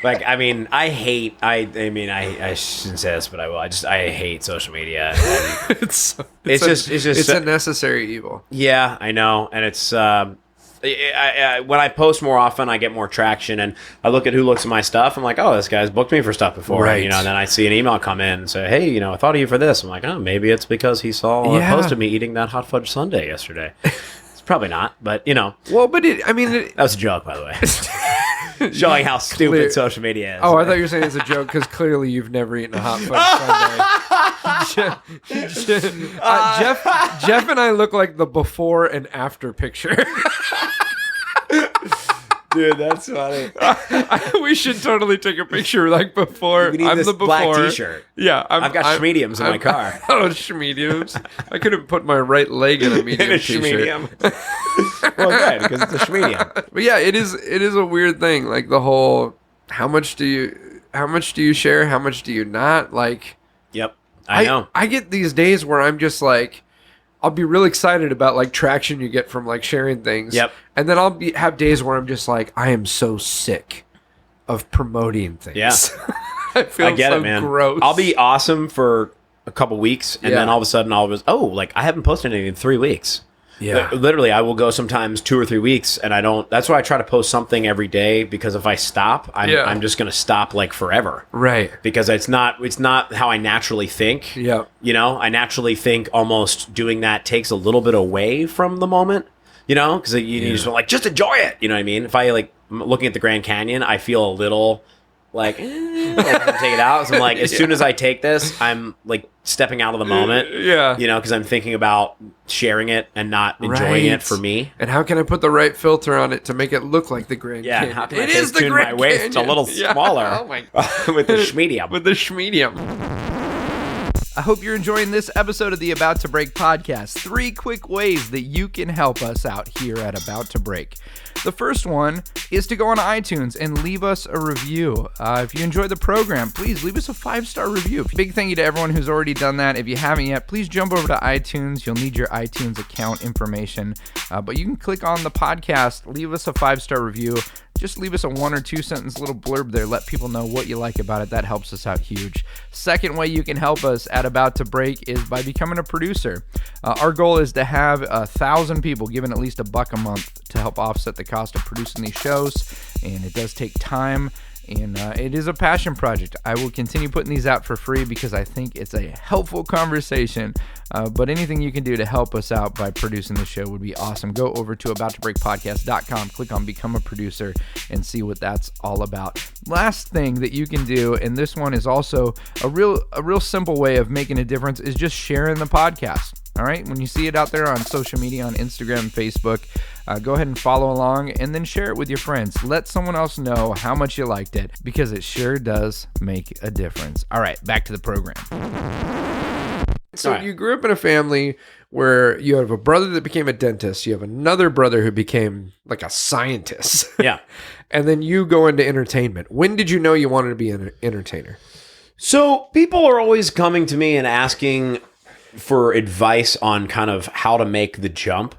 Like, I mean, I shouldn't say this, but I will. I hate social media. And It's it's a necessary evil. yeah, I know, and it's when I post more often, I get more traction, and I look at who looks at my stuff. I'm like, oh, this guy's booked me for stuff before, Right. and then I see an email come in and say, hey, I thought of you for this. I'm like, oh, maybe it's because he saw a post of me eating that hot fudge sundae yesterday. It's probably not, but Well, but that was a joke, by the way. Showing how stupid social media is. Oh, I thought you were saying it's a joke because clearly you've never eaten a hot fudge sundae. Jeff and I look like the before and after picture. Dude, that's funny. We should totally take a picture like before. We need I'm this the before. black t-shirt. Yeah, I've got schmediums in my car. Oh, schmediums! I couldn't put my right leg in a medium In a t-shirt. schmedium. Well, good, because it's a schmedium. But yeah, it is a weird thing. Like the whole, how much do you share? How much do you not? Like, Yep, I know. I get these days where I'm just like, I'll be real excited about like traction you get from like sharing things. Yep. And then have days where I'm just like, I am so sick of promoting things. Yeah. I feel I get so it, man. gross. I'll be awesome for a couple weeks, and then all of a sudden I haven't posted anything in 3 weeks. Yeah. Literally, I will go sometimes 2 or 3 weeks, and I don't. That's why I try to post something every day, because if I stop, I'm just going to stop like forever. Right. Because it's not how I naturally think. Yeah. You know, I naturally think almost doing that takes a little bit away from the moment. You know, because you just want, like, just enjoy it. You know what I mean? If I like looking at the Grand Canyon, I feel a little like, take it out. So I'm like, as soon as I take this, I'm like stepping out of the moment. Yeah. You know, because I'm thinking about sharing it and not enjoying it for me. And how can I put the right filter on it to make it look like the Grand Canyon? How can it I is the tune Grand my waist Canyon. a little smaller Oh my God. with the schmedium. With the schmedium. I hope you're enjoying this episode of the About to Break podcast. 3 quick ways that you can help us out here at About to Break. The first one is to go on iTunes and leave us a review. If you enjoy the program, please leave us a 5-star review. Big thank you to everyone who's already done that. If you haven't yet, please jump over to iTunes. You'll need your iTunes account information. But you can click on the podcast, leave us a 5-star review. Just leave us a 1 or 2 sentence little blurb there. Let people know what you like about it. That helps us out huge. Second way you can help us at About to Break is by becoming a producer. Our goal is to have 1,000 people giving at least $1 a month to help offset the cost of producing these shows. And it does take time. And it is a passion project. I will continue putting these out for free because I think it's a helpful conversation. But anything you can do to help us out by producing the show would be awesome. Go over to abouttobreakpodcast.com, click on Become a Producer, and see what that's all about. Last thing that you can do, and this one is also a real simple way of making a difference, is just sharing the podcast. All right, when you see it out there on social media, on Instagram and Facebook, go ahead and follow along and then share it with your friends. Let someone else know how much you liked it, because it sure does make a difference. All right, back to the program. So you grew up in a family where you have a brother that became a dentist. You have another brother who became like a scientist. Yeah. And then you go into entertainment. When did you know you wanted to be an entertainer? So people are always coming to me and asking for advice on kind of how to make the jump.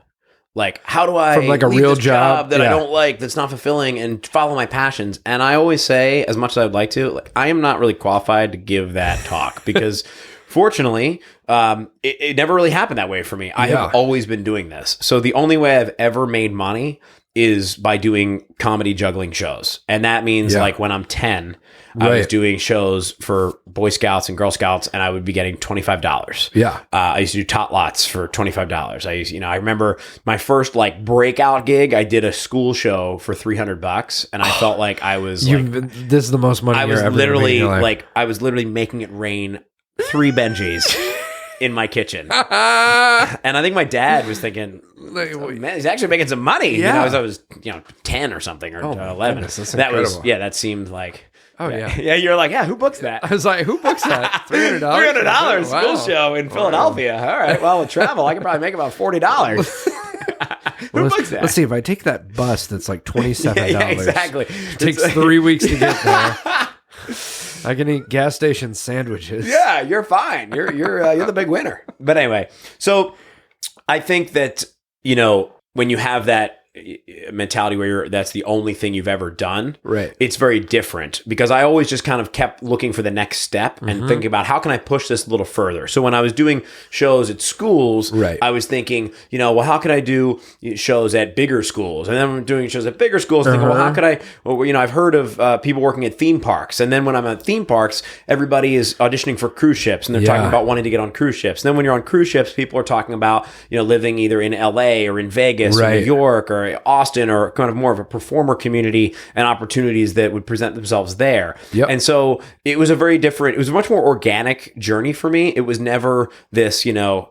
Like, how do I from like a leave real this job that I don't like, that's not fulfilling, and follow my passions? And I always say, as much as I would like to, like, I am not really qualified to give that talk because fortunately, it never really happened that way for me. I have always been doing this. So the only way I've ever made money is by doing comedy juggling shows. And that means like when I'm 10, I was doing shows for Boy Scouts and Girl Scouts, and I would be getting $25. Yeah. I used to do tot lots for $25. I remember my first like breakout gig. I did a school show for $300, and I felt like I was this is the most money I you're was ever literally gonna make in your life. like I was literally making it rain 3 Benjis in my kitchen. And I think my dad was thinking, man, he's actually making some money. Yeah. You know, as I was 10 or something, or 11. Goodness, that's that was incredible. that seemed like. Oh, yeah. You're like, who books that? I was like, who books that? $300? $300 school Wow. show in Philadelphia. All right, well, with travel, I could probably make about $40. Who books that? Let's see, if I take that bus that's like $27. Yeah, exactly. It takes 3 weeks to get there. I can eat gas station sandwiches. Yeah, you're fine. You're the big winner. But anyway, so I think that, when you have that mentality where that's the only thing you've ever done, right? It's very different, because I always just kind of kept looking for the next step and thinking about how can I push this a little further. So when I was doing shows at schools, I was thinking, how could I do shows at bigger schools? And then when I'm doing shows at bigger schools, thinking, how could I? Well, I've heard of people working at theme parks, and then when I'm at theme parks, everybody is auditioning for cruise ships, and they're talking about wanting to get on cruise ships. And then when you're on cruise ships, people are talking about living either in LA or in Vegas or New York or Austin, or kind of more of a performer community and opportunities that would present themselves there. Yep. And so it was it was a much more organic journey for me. It was never this,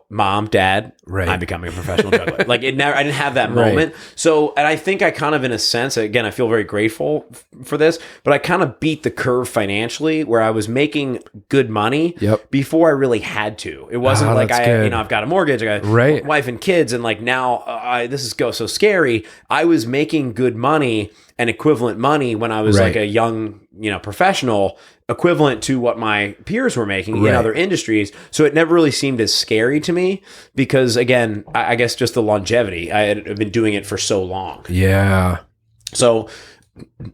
mom, dad, I'm becoming a professional juggler. Like I didn't have that moment. So, and I think I kind of, in a sense, again, I feel very grateful for this, but I kind of beat the curve financially, where I was making good money before I really had to. It wasn't like I've got a mortgage, I got a wife and kids, and like now this is so scary. I was making good money and equivalent money when I was like a young, professional, equivalent to what my peers were making in other industries. So it never really seemed as scary to me because, again, I guess just the longevity. I had been doing it for so long. Yeah. So,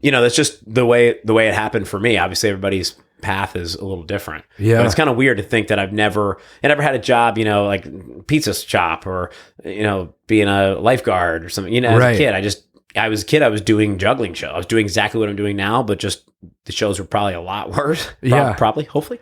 that's just the way it happened for me. Obviously, everybody's path is a little different. Yeah. But it's kind of weird to think that I never had a job, like pizza shop or, being a lifeguard or something. As a kid, I was a kid. I was doing juggling shows. I was doing exactly what I'm doing now, but just the shows were probably a lot worse. Probably, hopefully.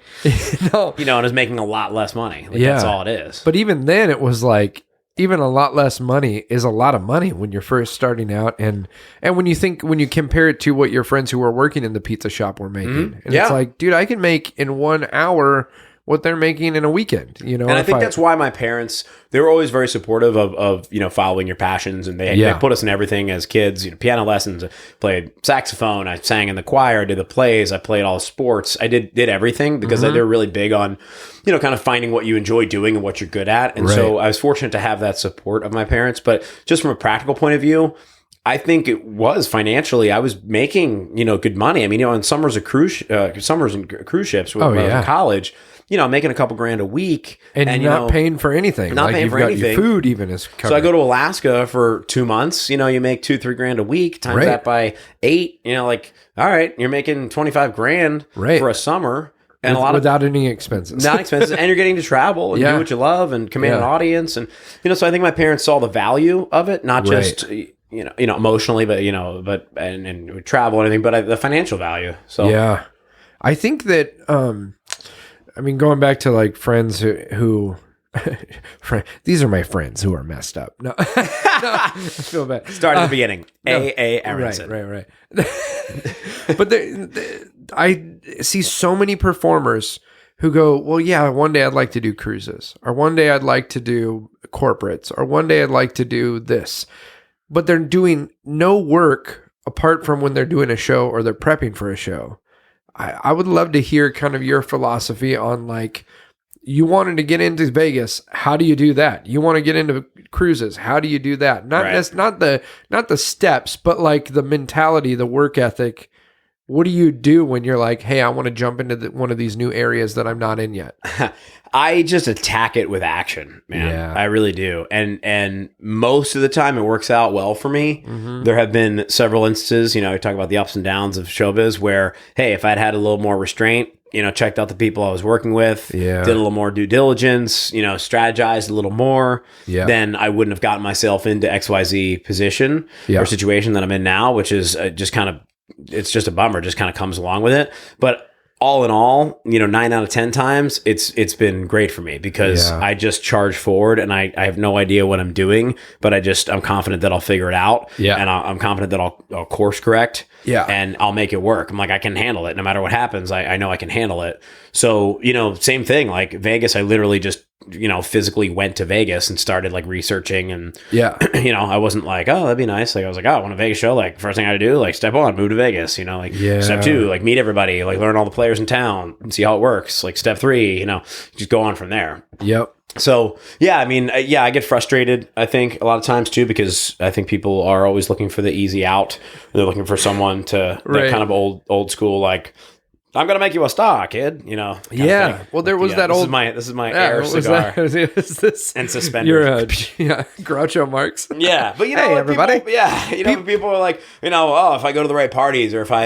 No. And I was making a lot less money. That's all it is. But even then, it was like, even a lot less money is a lot of money when you're first starting out. And when you compare it to what your friends who were working in the pizza shop were making. And it's like, dude, I can make in 1 hour what they're making in a weekend, And I think that's why my parents, they were always very supportive of following your passions. And they put us in everything as kids, piano lessons, I played saxophone, I sang in the choir, I did the plays, I played all the sports. I did everything because they're really big on, kind of finding what you enjoy doing and what you're good at. And so I was fortunate to have that support of my parents. But just from a practical point of view, I think it was financially, I was making, good money. I mean, on summers and cruise ships when I was in college, making a couple grand a week. And you're not paying for anything. Not paying for anything. Your food even is covered. So I go to Alaska for 2 months. You make 2-3 grand a week. Times that by 8. All right, you're making 25 grand for a summer. And without any expenses. Not expenses. And you're getting to travel and do what you love and command an audience. And, so I think my parents saw the value of it, not just... emotionally, but and travel and everything, but the financial value. So yeah, I think that going back to like friends who these are my friends who are messed up. No, I feel bad. Start at the beginning. A. Aronson. Right. But I see so many performers who go, well, yeah, one day I'd like to do cruises, or one day I'd like to do corporates, or one day I'd like to do this. But they're doing no work apart from when they're doing a show or they're prepping for a show. I would love to hear kind of your philosophy on like, you wanted to get into Vegas. How do you do that? You want to get into cruises. How do you do that? Not the steps, but like the mentality, the work ethic. What do you do when you're like, hey, I want to jump into one of these new areas that I'm not in yet? I just attack it with action, man. Yeah. I really do. And most of the time it works out well for me. Mm-hmm. There have been several instances, I talk about the ups and downs of showbiz where, hey, if I'd had a little more restraint, checked out the people I was working with, did a little more due diligence, strategized a little more, then I wouldn't have gotten myself into XYZ position or situation that I'm in now, which is just kind of, it's just a bummer. Just kind of comes along with it. But all in all, 9 out of 10 times, it's been great for me because I just charge forward and I have no idea what I'm doing, but I'm confident that I'll figure it out. Yeah. And I'm confident that I'll course correct. Yeah. And I'll make it work. I'm like, I can handle it. No matter what happens, I know I can handle it. So, same thing, like Vegas, I literally just, physically went to Vegas and started like researching and, I wasn't like, oh, that'd be nice. Like I was like, oh, I want a Vegas show. Like first thing I had to do, like step 1, move to Vegas, step 2, like meet everybody, like learn all the players in town and see how it works. Like step 3, just go on from there. Yep. So, I get frustrated, I think, a lot of times, too, because I think people are always looking for the easy out. They're looking for someone to, that kind of old school, like, I'm going to make you a star, kid, Yeah. Well, there was that this old... This is my air cigar. Was this... And suspenders. You're Groucho Marx. Yeah. But, hey, everybody. People are like, if I go to the right parties or if I,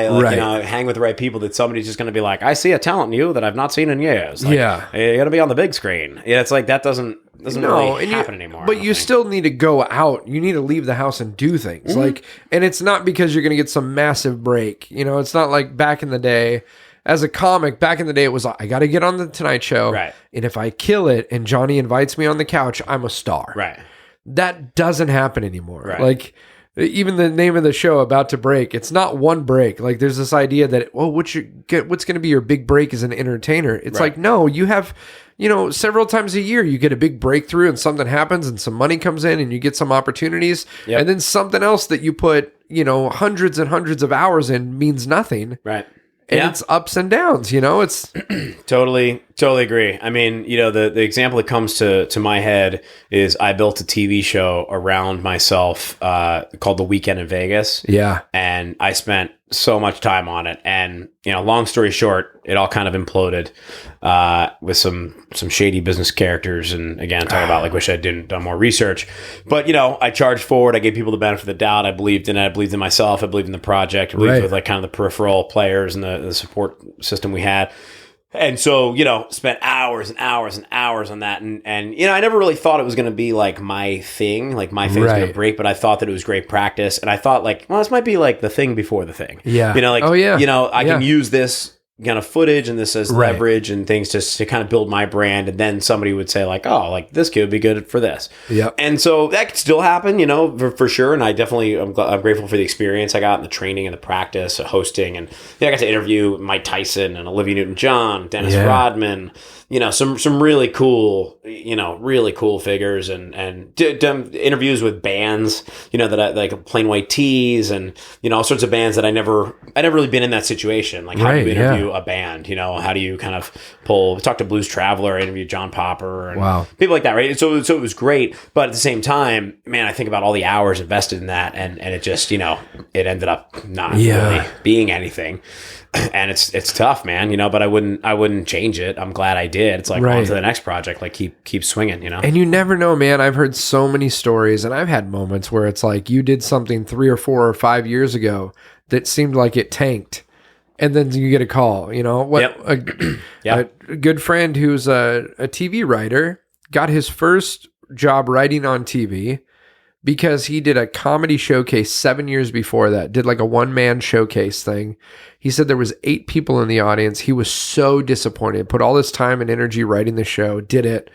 hang with the right people, that somebody's just going to be like, I see a talent in you that I've not seen in years. Like, you're going to be on the big screen. Yeah, it's like, that doesn't really happen anymore. But you still need to go out. You need to leave the house and do things. Mm-hmm. And it's not because you're going to get some massive break. It's not like back in the day. As a comic, back in the day, it was like, I got to get on the Tonight Show. Right. And if I kill it and Johnny invites me on the couch, I'm a star. Right. That doesn't happen anymore. Right. Like, even the name of the show, About to Break, it's not one break. Like, there's this idea that, what's going to be your big break as an entertainer? It's like, no, you have, several times a year, you get a big breakthrough and something happens and some money comes in and you get some opportunities. Yep. And then something else that you put, hundreds and hundreds of hours in means nothing. Right. And it's ups and downs, it's totally Totally agree. I mean, the example that comes to my head is I built a TV show around myself called The Weekend in Vegas. Yeah. And I spent so much time on it. And, long story short, it all kind of imploded with some shady business characters. And again, talking about like, wish I didn't done more research. But, I charged forward. I gave people the benefit of the doubt. I believed in it. I believed in myself. I believed in the project. I believed with like kind of the peripheral players and the support system we had. And so, spent hours and hours and hours on that. And I never really thought it was going to be like my thing, like my thing was going to break, but I thought that it was great practice. And I thought like, well, this might be like the thing before the thing. Yeah. I can use this kind of footage and this as leverage and things to kind of build my brand. And then somebody would say like, oh, like this kid would be good for this. Yeah. And so that could still happen, for sure. And I definitely, I'm grateful for the experience I got and the training and the practice of hosting. And I got to interview Mike Tyson and Olivia Newton-John, Dennis Rodman, some really cool, really cool figures and did interviews with bands, that I like Plain White Tees and, all sorts of bands that I never really been in that situation. Like how do you interview a band, how do you kind of talk to Blues Traveler, interview John Popper and people like that. Right. So it was great. But at the same time, man, I think about all the hours invested in that and it just, it ended up not really being anything. And it's tough, man, but I wouldn't change it. I'm glad I did. It's like on to the next project, like keep swinging, And you never know, man. I've heard so many stories and I've had moments where it's like you did something 3 or 4 or 5 years ago that seemed like it tanked. And then you get a call, a good friend who's a TV writer got his first job writing on TV because he did a comedy showcase 7 years before that, did like a one-man showcase thing. He said there was 8 people in the audience. He was so disappointed, put all this time and energy writing the show, did it.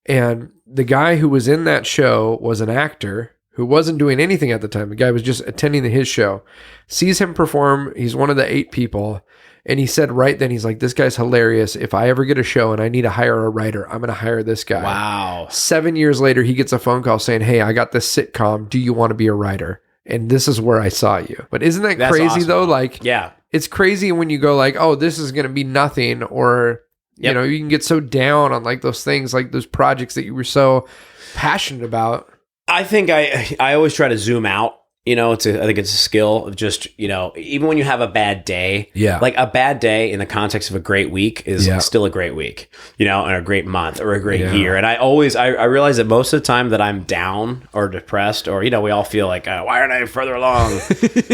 And the guy who was in that show was an actor who wasn't doing anything at the time. The guy was just attending his show, sees him perform. He's one of the 8 people. And he said right then, he's like, this guy's hilarious. If I ever get a show and I need to hire a writer, I'm going to hire this guy. Wow. 7 years later, he gets a phone call saying, hey, I got this sitcom. Do you want to be a writer? And this is where I saw you. But isn't that crazy awesome, though? Like, it's crazy when you go like, oh, this is going to be nothing. Or, you can get so down on like those things, like those projects that you were so passionate about. I think I always try to zoom out. I think it's a skill of just, even when you have a bad day, like a bad day in the context of a great week is still a great week, and a great month or a great year. And I realize that most of the time that I'm down or depressed or, we all feel like, why aren't I further along?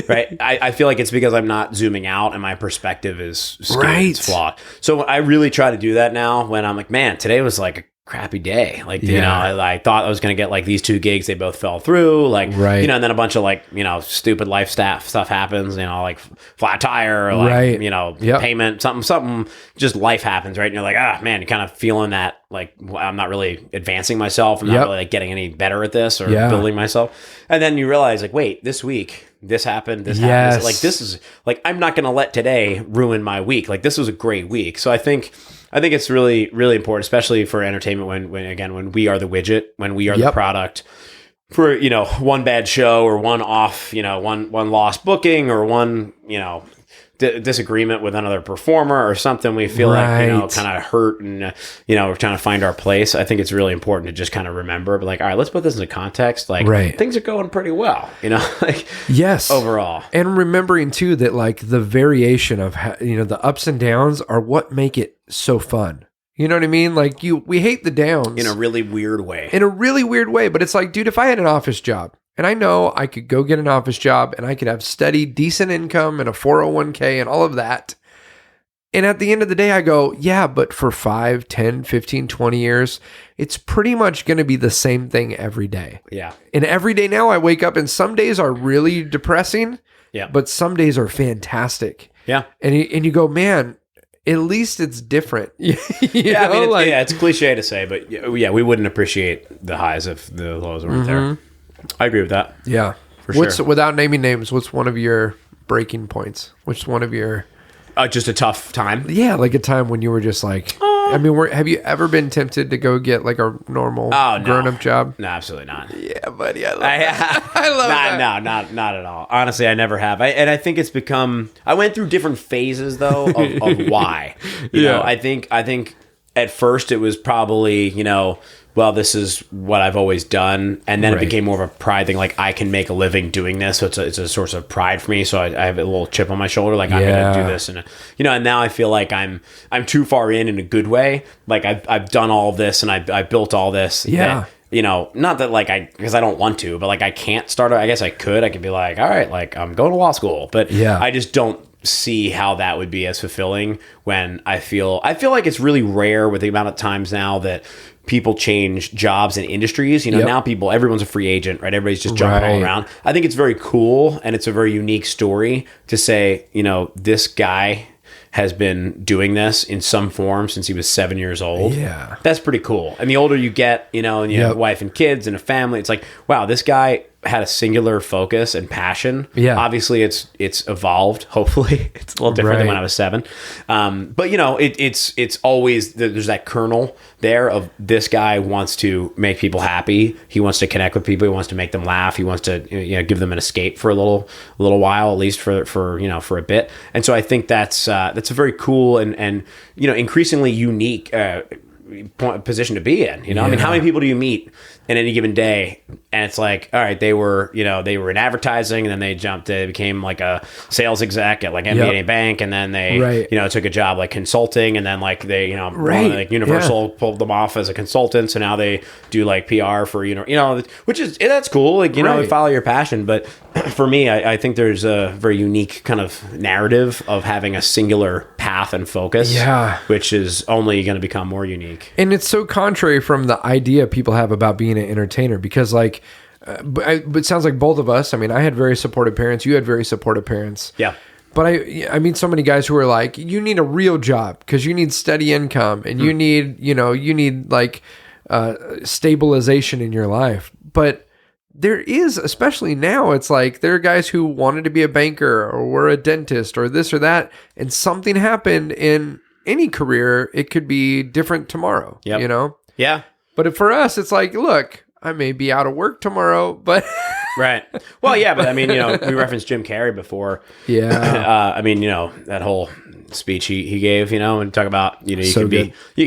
Right. I feel like it's because I'm not zooming out and my perspective is skewed, it's flawed. So I really try to do that now when I'm like, man, today was like a crappy day. Like, I thought I was going to get like these 2 gigs. They both fell through. Like, and then a bunch of like, stupid life stuff happens, like flat tire or like, payment, something, just life happens. Right. And you're like, man, you're kind of feeling that, like, I'm not really advancing myself. I'm not really like getting any better at this or building myself. And then you realize like, wait, this week, this happened, this happened. Like, this is like, I'm not going to let today ruin my week. Like, this was a great week. So I think it's really, really important, especially for entertainment when we are the widget, when we are the product. For, one bad show or one off, one lost booking or one, disagreement with another performer or something, we feel like, kind of hurt and, we're trying to find our place. I think it's really important to just kind of remember, but like, all right, let's put this into context. Like things are going pretty well, like overall. And remembering too, that like the variation of, the ups and downs are what make it so fun. You know what I mean? Like we hate the downs. In a really weird way. But it's like, dude, if I had an office job, and I know I could go get an office job and I could have steady, decent income and a 401k and all of that. And at the end of the day, I go, yeah, but for 5, 10, 15, 20 years, it's pretty much going to be the same thing every day. Yeah. And every day now I wake up and some days are really depressing, but some days are fantastic. Yeah. And you go, man, at least it's different. It's cliche to say, but we wouldn't appreciate the highs if the lows weren't there. I agree with that. Yeah. For sure. Without naming names, what's one of your breaking points? Which one of your... just a tough time? Yeah, like a time when you were just like... have you ever been tempted to go get like a normal grown-up job? No, absolutely not. Yeah, buddy, I love that. I love that. No, not at all. Honestly, I never have. And I think it's become... I went through different phases, though, of why. You know, I think at first it was probably, well, this is what I've always done. And then it became more of a pride thing. Like, I can make a living doing this. So it's a source of pride for me. So I have a little chip on my shoulder. Like, I'm going to do this. And, and now I feel like I'm too far in a good way. Like, I've done all of this and I built all this. Yeah. That, not that because I don't want to, but like I can't start. I guess I could be like, all right, like I'm going to law school, but I just don't see how that would be as fulfilling when I feel like it's really rare with the amount of times now that people change jobs and industries. Now everyone's a free agent, right? Everybody's just jumping all around. I think it's very cool and it's a very unique story to say, this guy has been doing this in some form since he was 7 years old. Yeah. That's pretty cool. And the older you get, and you have a wife and kids and a family, it's like, wow, this guy had a singular focus and passion. Yeah. Obviously it's evolved. Hopefully it's a little different than when I was 7. But it's always, there's that kernel there of this guy wants to make people happy. He wants to connect with people. He wants to make them laugh. He wants to, give them an escape for a little while, at least for a bit. And so I think that's a very cool and increasingly unique, position to be in. I mean, how many people do you meet in any given day and it's like, all right, they were in advertising and then they became like a sales exec at like MBA Bank and then they took a job like consulting and then like they like Universal pulled them off as a consultant, so now they do like PR for which is that's cool, like follow your passion. But for me, I think there's a very unique kind of narrative of having a singular path and focus, which is only going to become more unique. And it's so contrary from the idea people have about being an entertainer, because like but it sounds like both of us, I mean, I had very supportive parents, you had very supportive parents. Yeah. But I mean, so many guys who are like, you need a real job because you need steady income and you need like stabilization in your life. But there is, especially now, it's like there are guys who wanted to be a banker or were a dentist or this or that, and something happened in any career. It could be different tomorrow, Yeah. But for us, it's like, look, I may be out of work tomorrow, but... Right. Well, yeah, but I mean, we referenced Jim Carrey before. Yeah. I mean, that whole speech he gave, and talk about, you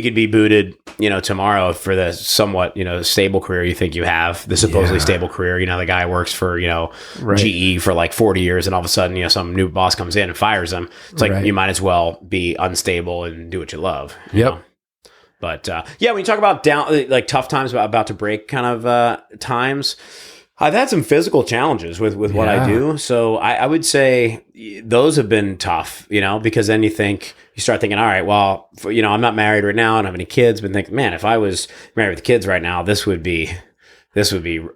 could be booted, tomorrow for the somewhat, stable career you think you have, the supposedly stable career. The guy works for, GE for like 40 years and all of a sudden, some new boss comes in and fires him. It's like, you might as well be unstable and do what you love. You know? But when you talk about tough times, about to break kind of times, I've had some physical challenges with what I do. So I would say those have been tough, because then you start thinking, all right, well, I'm not married right now. I don't have any kids, but think, man, if I was married with kids right now, this would be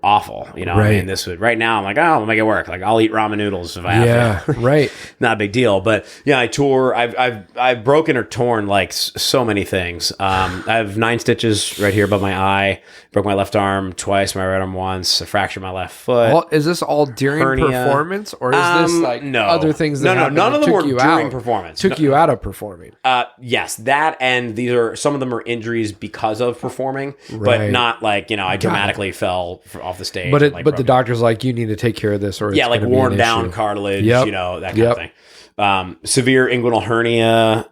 awful. I mean, right now I'm like, oh, I'll make it work. Like I'll eat ramen noodles if I have to. Right. Not a big deal. But I tour, I've broken or torn like so many things. I have 9 stitches right here above my eye, broke my left arm twice, my right arm once, I fractured my left foot. Is this all during performance or is this like other things that happened none of them were during performance. Took you out of performing. Yes, that, and some of them are injuries because of performing, but not like, I dramatically fell off the stage. But the doctor's like, you need to take care of this, or it's like worn down cartilage, that kind of thing. Severe inguinal hernia,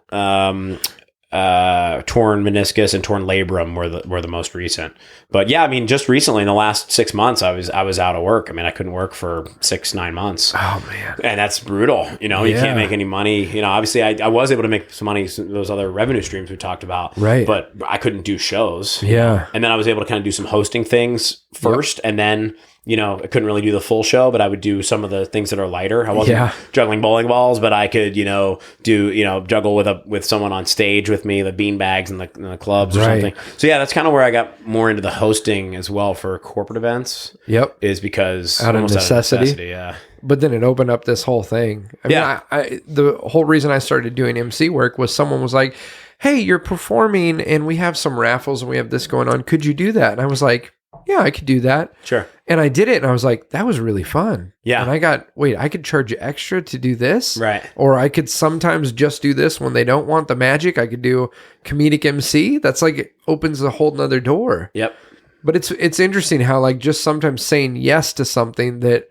torn meniscus, and torn labrum were the most recent. But I mean, just recently in the last 6 months, I was out of work. I mean, I couldn't work for 6-9 months. Oh man, and that's brutal. You can't make any money. Obviously, I was able to make some money, those other revenue streams we talked about. Right, but I couldn't do shows. Yeah, and then I was able to kind of do some hosting things first, and then. I couldn't really do the full show, but I would do some of the things that are lighter. I wasn't juggling bowling balls, but I could, juggle with someone on stage with me, the bean bags and the clubs or something. So that's kind of where I got more into the hosting as well for corporate events. Yep. Is because out of necessity. Yeah. But then it opened up this whole thing. I mean, the whole reason I started doing MC work was someone was like, hey, you're performing and we have some raffles and we have this going on. Could you do that? And I was like, yeah, I could do that. Sure. And I did it and I was like, that was really fun. Yeah. And I could charge you extra to do this. Right. Or I could sometimes just do this when they don't want the magic. I could do comedic MC. That's like, it opens a whole nother door. Yep. But it's interesting how like just sometimes saying yes to something that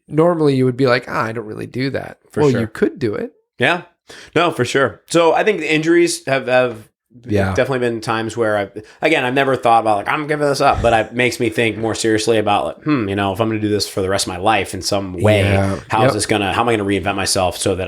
normally you would be like, I don't really do that. For sure. You could do it. Yeah. No, for sure. So I think the injuries have definitely been times where I've never thought about like, I'm giving this up, but it makes me think more seriously about like, if I'm going to do this for the rest of my life in some way, how am I going to reinvent myself so that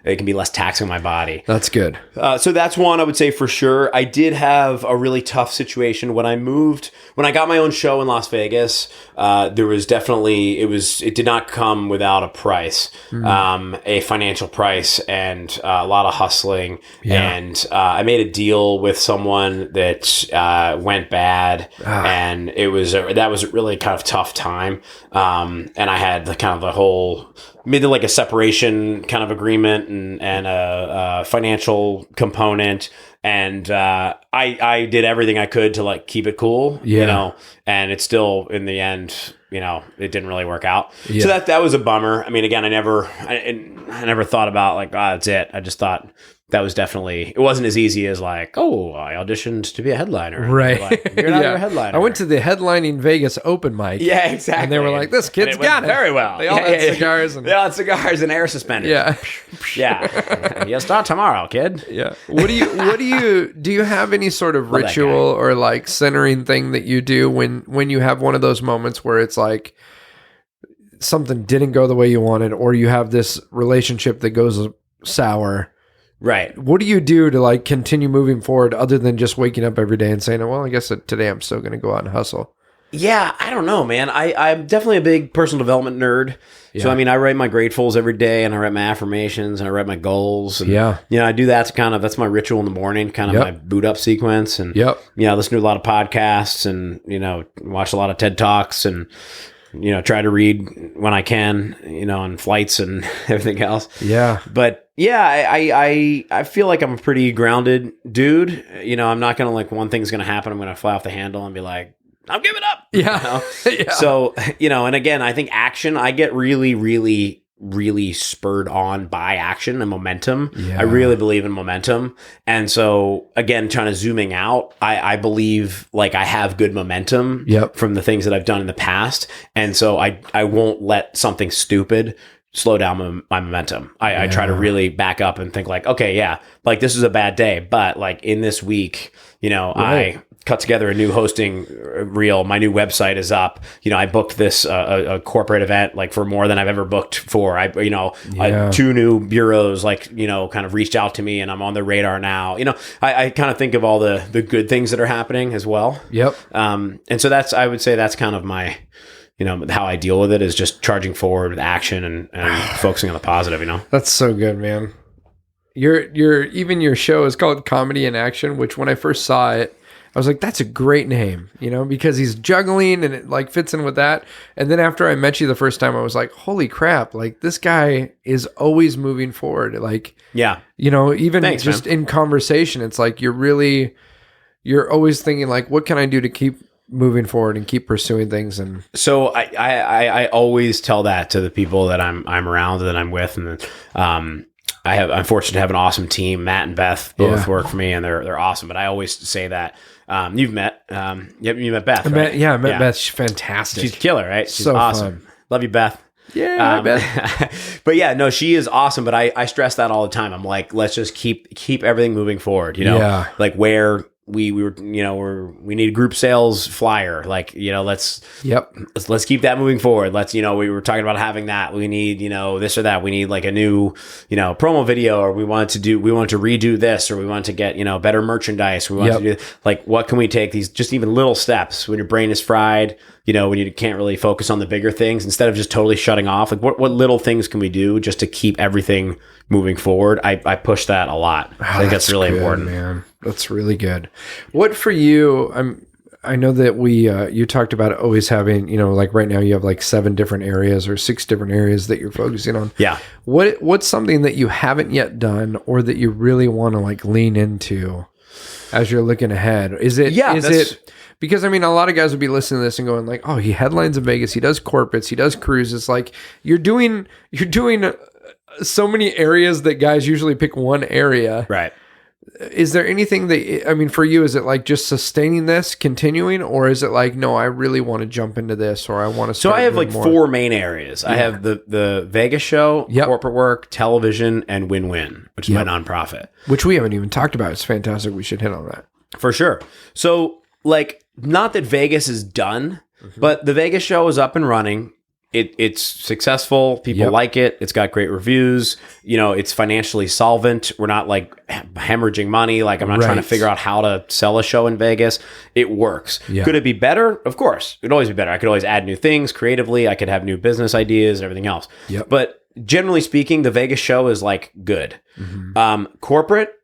it can be less taxing on my body? That's good. So that's one I would say for sure. I did have a really tough situation when I got my own show in Las Vegas. There was definitely, it did not come without a price, a financial price, and a lot of hustling. And I made a deal with someone that went bad, and that was a really kind of tough time. And I had the whole made like a separation kind of agreement and a financial component. And I did everything I could to like keep it cool, and it's still in the end, it didn't really work out. So that was a bummer. I mean, again, I never thought about like, that's it. I just thought that was definitely, it wasn't as easy as like, oh, I auditioned to be a headliner. Right. Like, you're not a headliner. I went to the headlining Vegas open mic. Yeah, exactly. And they were like, this kid's got it. Very well. They all had cigars. They all had cigars and air suspenders. Yeah. Yeah. You'll start tomorrow, kid. Yeah. Do you have any sort of ritual or like centering thing that you do when you have one of those moments where it's like something didn't go the way you wanted, or you have this relationship that goes sour? Right. What do you do to like continue moving forward other than just waking up every day and saying, well, I guess today I'm still going to go out and hustle? Yeah, I don't know, man. I'm definitely a big personal development nerd. Yeah. So, I mean, I write my gratefuls every day, and I write my affirmations, and I write my goals. And, I do that to that's my ritual in the morning, kind of my boot up sequence. And, I listen to a lot of podcasts and, watch a lot of TED Talks and, try to read when I can, on flights and everything else. Yeah. But I feel like I'm a pretty grounded dude. I'm not going to like, one thing's going to happen, I'm going to fly off the handle and be like, I'm giving up. Yeah. Yeah. So, and again, I think action, I get really, really, really spurred on by action and momentum. Yeah. I really believe in momentum. And so again, zooming out, I believe like I have good momentum from the things that I've done in the past. And so I won't let something stupid slow down my momentum. I try to really back up and think like, okay, like this is a bad day, but like in this week, I cut together a new hosting reel. My new website is up. I booked this a corporate event like for more than I've ever booked for. I 2 new bureaus like kind of reached out to me, and I'm on the radar now. I kind of think of all the good things that are happening as well. Yep. And so I would say that's kind of my how I deal with it, is just charging forward with action and focusing on the positive. That's so good, man. Your show is called Comedy in Action, which when I first saw it, I was like, that's a great name, because he's juggling and it like fits in with that. And then after I met you the first time, I was like, holy crap, like this guy is always moving forward. Like, even Thanks, just man. in conversation, it's like, you're always thinking like, what can I do to keep moving forward and keep pursuing things? And so I always tell that to the people that I'm around, that I'm with. And I'm fortunate to have an awesome team. Matt and Beth both work for me, and they're awesome. But I always say that you've met, you met Beth, right? I met Beth. She's fantastic. She's killer, right? She's so awesome. Fun. Love you, Beth. Yeah, Beth. But no, she is awesome. But I stress that all the time. I'm like, let's just keep everything moving forward. Like where we were, we need a group sales flyer. Like, let's keep that moving forward. Let's, we were talking about having that. We need, this or that. We need like a new, promo video, or we want to redo this, or we want to get, better merchandise. We want to do like, what can we take these just even little steps when your brain is fried, when you can't really focus on the bigger things, instead of just totally shutting off, like what little things can we do just to keep everything moving forward? I push that a lot. I think that's really important, man. That's really good. What for you? I know that you talked about always having, like right now you have like 7 different areas or 6 different areas that you're focusing on. Yeah. What's something that you haven't yet done, or that you really want to like lean into as you're looking ahead? Is it because a lot of guys would be listening to this and going like, oh, he headlines in Vegas, he does corporates, he does cruises. Like you're doing so many areas that guys usually pick one area. Right. Is there anything that, I mean, for you, is it like just sustaining this, continuing, or is it like, no, I really want to jump into this, or I want to So I have like four main areas. I have the Vegas show, corporate work, television, and Win-Win, which is my nonprofit. Which we haven't even talked about. It's fantastic. We should hit on that. For sure. So, like, not that Vegas is done, but the Vegas show is up and running. It's successful. People like it. It's got great reviews. You know, it's financially solvent. We're not like hemorrhaging money. Like, I'm not trying to figure out how to sell a show in Vegas. It works. Yeah. Could it be better? Of course. It could always be better. I could always add new things creatively. I could have new business ideas and everything else. Yep. But generally speaking, the Vegas show is like good. Corporate,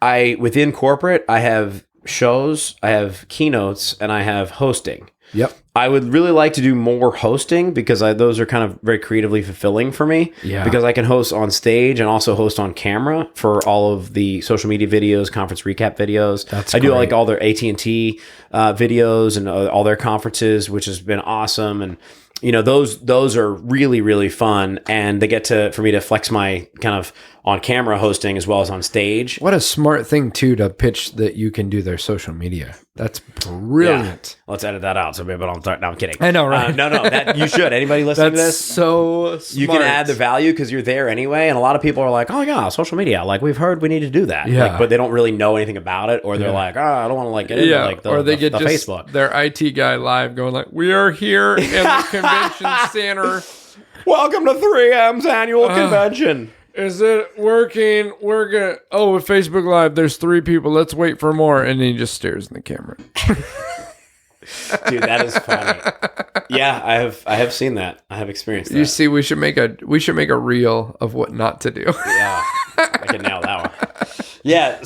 within corporate, I have shows, I have keynotes, and I have hosting. Yep. I would really like to do more hosting because those are kind of very creatively fulfilling for me. Yeah. Because I can host on stage and also host on camera for all of the social media videos, conference recap videos. I do like all their AT&T videos and all their conferences, which has been awesome. And you know, those are really, really fun, and they get for me to flex my kind of on camera hosting as well as on stage. What a smart thing too to pitch that you can do their social media. That's brilliant. Yeah. Let's edit that out so maybe don't start. No, I'm kidding. I know, right? No, that you should. Anybody listening to this? So smart. You can add the value because you're there anyway, and a lot of people are like, "Oh yeah, social media. Like we've heard we need to do that." Yeah. Like, but they don't really know anything about it, or they're like, "Oh, I don't want to like get into like the, or they get the just Facebook." Their IT guy live going like, "We are here in the convention center. Welcome to 3M's annual convention." Is it working? We're gonna. Oh, with Facebook Live, there's 3 people. Let's wait for more. And then he just stares in the camera. Dude, that is funny. Yeah, I have seen that. I have experienced that. You see, we should make a reel of what not to do. Yeah, I can nail that one.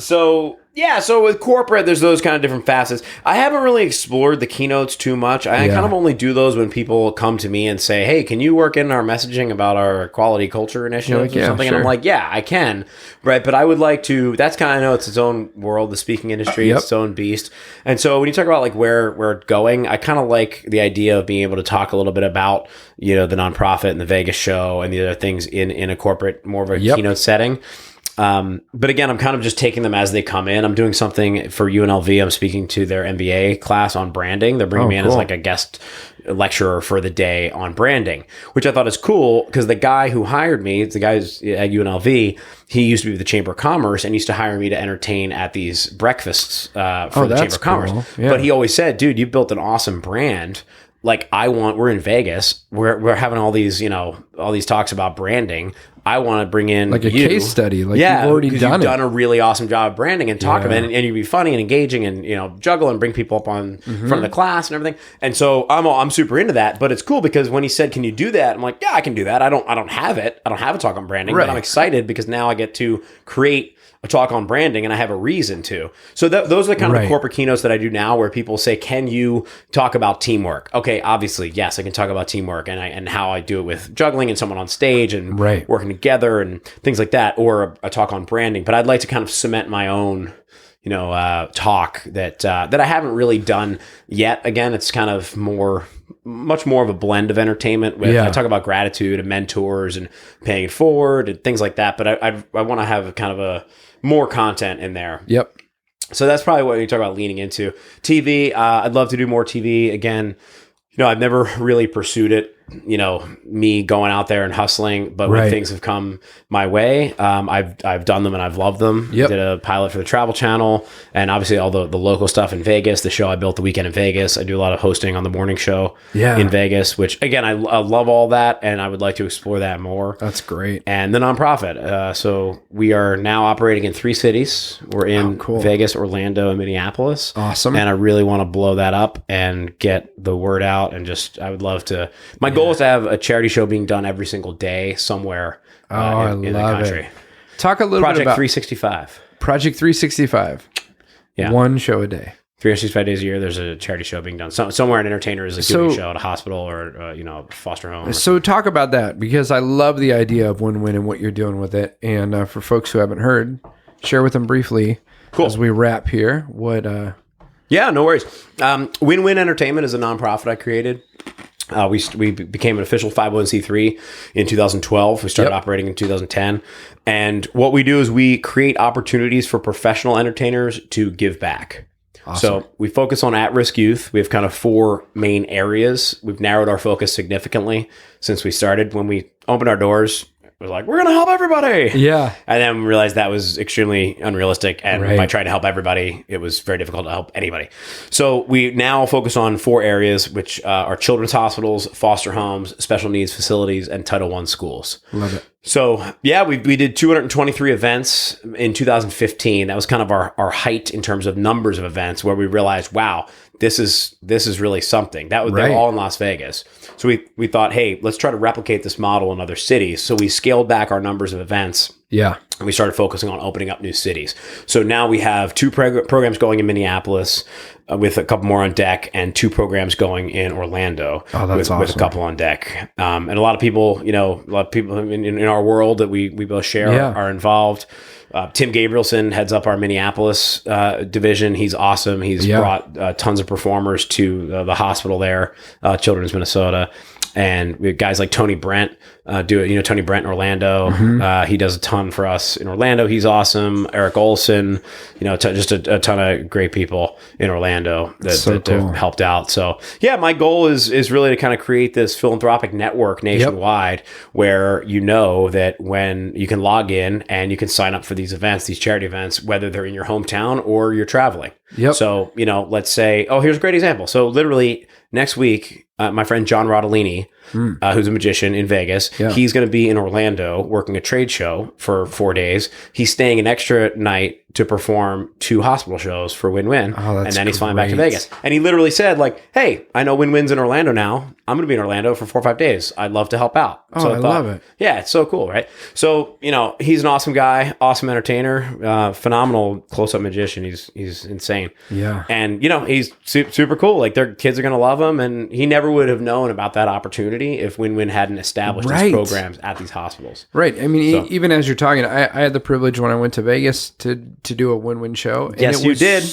So with corporate, there's those kind of different facets. I haven't really explored the keynotes too much. I kind of only do those when people come to me and say, "Hey, can you work in our messaging about our quality culture initiatives or something?" Sure. And I'm like, "Yeah, I can." Right, but I would like to. That's kind of, I know it's its own world, the speaking industry, it's its own beast. And so when you talk about like where it's going, I kind of like the idea of being able to talk a little bit about, you know, the nonprofit and the Vegas show and the other things in a corporate, more of a keynote setting. But again, I'm kind of just taking them as they come in. I'm doing something for UNLV. I'm speaking to their MBA class on branding. They're bringing me in as like a guest lecturer for the day on branding, which I thought is cool because the guy who hired me, the guy who's at UNLV, he used to be with the Chamber of Commerce and used to hire me to entertain at these breakfasts for the Chamber of Commerce. Yeah. But he always said, "Dude, you built an awesome brand. Like we're in Vegas. We're having all these, you know, all these talks about branding. I want to bring in like a case study. Like you've already done a really awesome job of branding and talk about it, and you'd be funny and engaging and, you know, juggle and bring people up on front of the class and everything." And so I'm super into that. But it's cool because when he said, "Can you do that?" I'm like, "Yeah, I can do that. I don't have it. I don't have a talk on branding, but I'm excited because now I get to create a talk on branding and I have a reason to." So those are the kind of the corporate keynotes that I do now, where people say, "Can you talk about teamwork?" Okay, obviously, yes, I can talk about teamwork and how I do it with juggling and someone on stage and working together and things like that, or a talk on branding. But I'd like to kind of cement my own, you know, talk that I haven't really done yet. Again, it's kind of much more of a blend of entertainment with, I talk about gratitude and mentors and paying it forward and things like that. But I want to have kind of a more content in there. Yep. So that's probably what you talk about leaning into. TV, I'd love to do more TV. Again, you know, I've never really pursued it, you know, me going out there and hustling, but when things have come my way, I've done them and I've loved them. Did a pilot for the Travel Channel, and obviously all the local stuff in Vegas, the show I built the weekend in Vegas. I do a lot of hosting on the morning show in Vegas, which again, I love all that, and I would like to explore that more. That's great. And the nonprofit. So we are now operating in 3 cities. We're in Vegas, Orlando, and Minneapolis. Awesome. And I really want to blow that up and get the word out, and just, I would love to, my goal is to have a charity show being done every single day somewhere in the country. It. Talk a little bit about Project 365. Project 365. Yeah. 1 show a day. 365 days a year, there's a charity show being done. Somewhere an entertainer is doing a show at a hospital or, you know, foster home. So talk about that, because I love the idea of win-win and what you're doing with it. And for folks who haven't heard, share with them briefly as we wrap here. What? Yeah, no worries. Win-Win Entertainment is a nonprofit I created. We became an official 501c3 in 2012. We started operating in 2010. And what we do is we create opportunities for professional entertainers to give back. Awesome. So we focus on at-risk youth. We have kind of 4 main areas. We've narrowed our focus significantly since we started. When we opened our doors, it was like, we're going to help everybody. Yeah. And then we realized that was extremely unrealistic. And by trying to help everybody, it was very difficult to help anybody. So we now focus on 4 areas, which are children's hospitals, foster homes, special needs facilities, and Title I schools. Love it. So, yeah, we did 223 events in 2015. That was kind of our height in terms of numbers of events, where we realized, wow, this is really something. They were all in Las Vegas. So we thought, hey, let's try to replicate this model in other cities. So we scaled back our numbers of events. Yeah. And we started focusing on opening up new cities. So now we have 2 programs going in Minneapolis with a couple more on deck, and 2 programs going in Orlando with a couple on deck. And a lot of people, in our world that we both share are involved. Tim Gabrielson heads up our Minneapolis division. He's awesome. He's brought tons of performers to the hospital there, Children's Minnesota. And we have guys like Tony Brent Tony Brent in Orlando. He does a ton for us in Orlando. He's awesome. Eric Olson, just a ton of great people in Orlando that helped out. So yeah, my goal is really to kind of create this philanthropic network nationwide where that when you can log in and you can sign up for these events, these charity events, whether they're in your hometown or you're traveling. So, let's say, here's a great example. So literally next week, my friend John Rodolini, who's a magician in Vegas, he's going to be in Orlando working a trade show for 4 days. He's staying an extra night to perform 2 hospital shows for Win-Win. And then he's flying back to Vegas. And he literally said, hey, I know Win-Win's in Orlando now. I'm going to be in Orlando for 4 or 5 days. I'd love to help out. So I love it. Yeah, it's so cool, right? So, he's an awesome guy, awesome entertainer, phenomenal close-up magician. He's insane. Yeah. And, he's super cool. Their kids are going to love him. And he never would have known about that opportunity if Win-Win hadn't established these programs at these hospitals. Right. I mean, even as you're talking, I had the privilege when I went to Vegas to do a Win-Win show. And yes, you did.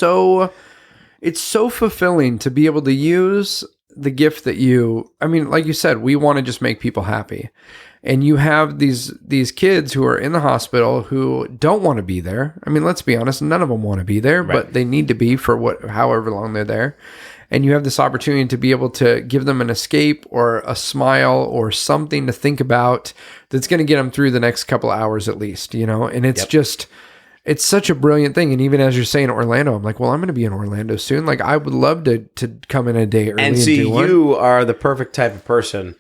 It's so fulfilling to be able to use the gift that like you said, we want to just make people happy. And you have these kids who are in the hospital who don't want to be there. I mean, let's be honest, none of them want to be there, but they need to be for however long they're there. And you have this opportunity to be able to give them an escape or a smile or something to think about that's going to get them through the next couple of hours at least, and it's just, it's such a brilliant thing. And even as you're saying Orlando, I'm like, well, I'm going to be in Orlando soon. I would love to come in a day early and see, you are the perfect type of person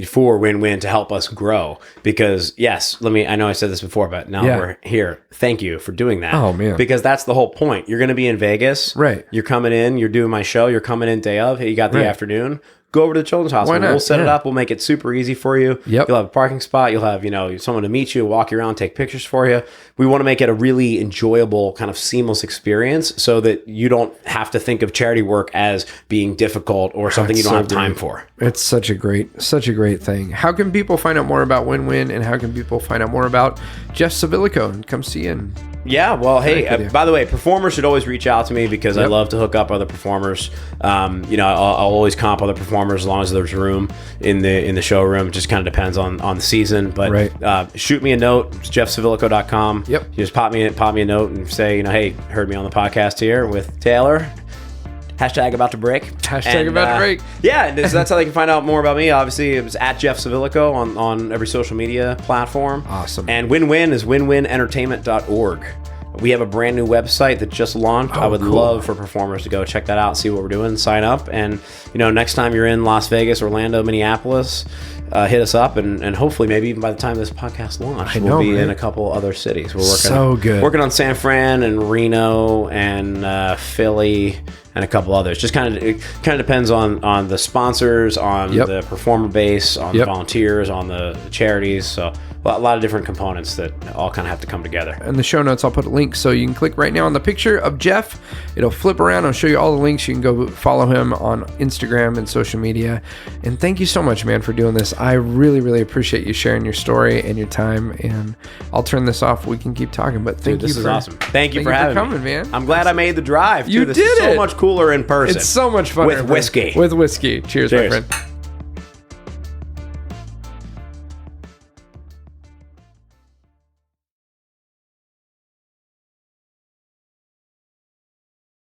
for Win-Win to help us grow, because yes, I know I said this before, but now we're here. Thank you for doing that. Oh man. Because that's the whole point. You're going to be in Vegas. Right. You're coming in, you're doing my show. You're coming in day of, hey, you got the afternoon. Go over to the Children's Hospital. We'll set it up. We'll make it super easy for you. Yep. You'll have a parking spot. You'll have, someone to meet you, walk you around, take pictures for you. We want to make it a really enjoyable, kind of seamless experience so that you don't have to think of charity work as being difficult or something you don't have time for. It's such a great thing. How can people find out more about Win-Win, and how can people find out more about Jeff Civillico and come see you? Yeah, well, hey, by the way, performers should always reach out to me because I love to hook up other performers. I'll always comp other performers as long as there's room in the showroom. It just kind of depends on the season. But shoot me a note. It's jeffcivillico.com. Yep. You just pop me a note and say, hey, heard me on the podcast here with Taylor. Hashtag about to break. Hashtag about to break. Yeah, that's how they can find out more about me. Obviously, it was at Jeff Civillico on every social media platform. Awesome. And Win-Win is winwinentertainment.org. We have a brand new website that just launched. I would love for performers to go check that out, see what we're doing, sign up. And, next time you're in Las Vegas, Orlando, Minneapolis, hit us up. And hopefully, maybe even by the time this podcast launches, we'll be in a couple other cities. We're working on San Fran and Reno and Philly and a couple others. It kind of depends on the sponsors, on the performer base, on the volunteers, on the charities. So a lot of different components that all kind of have to come together. In the show notes, I'll put a link so you can click right now on the picture of Jeff. It'll flip around. I'll show you all the links. You can go follow him on Instagram and social media. And thank you so much, man, for doing this. I really, really appreciate you sharing your story and your time. And I'll turn this off. We can keep talking, but this is awesome. Thank you for coming, man. I'm glad I made the drive. You did it. So much cooler in person. It's so much fun with whiskey. Cheers, my friend.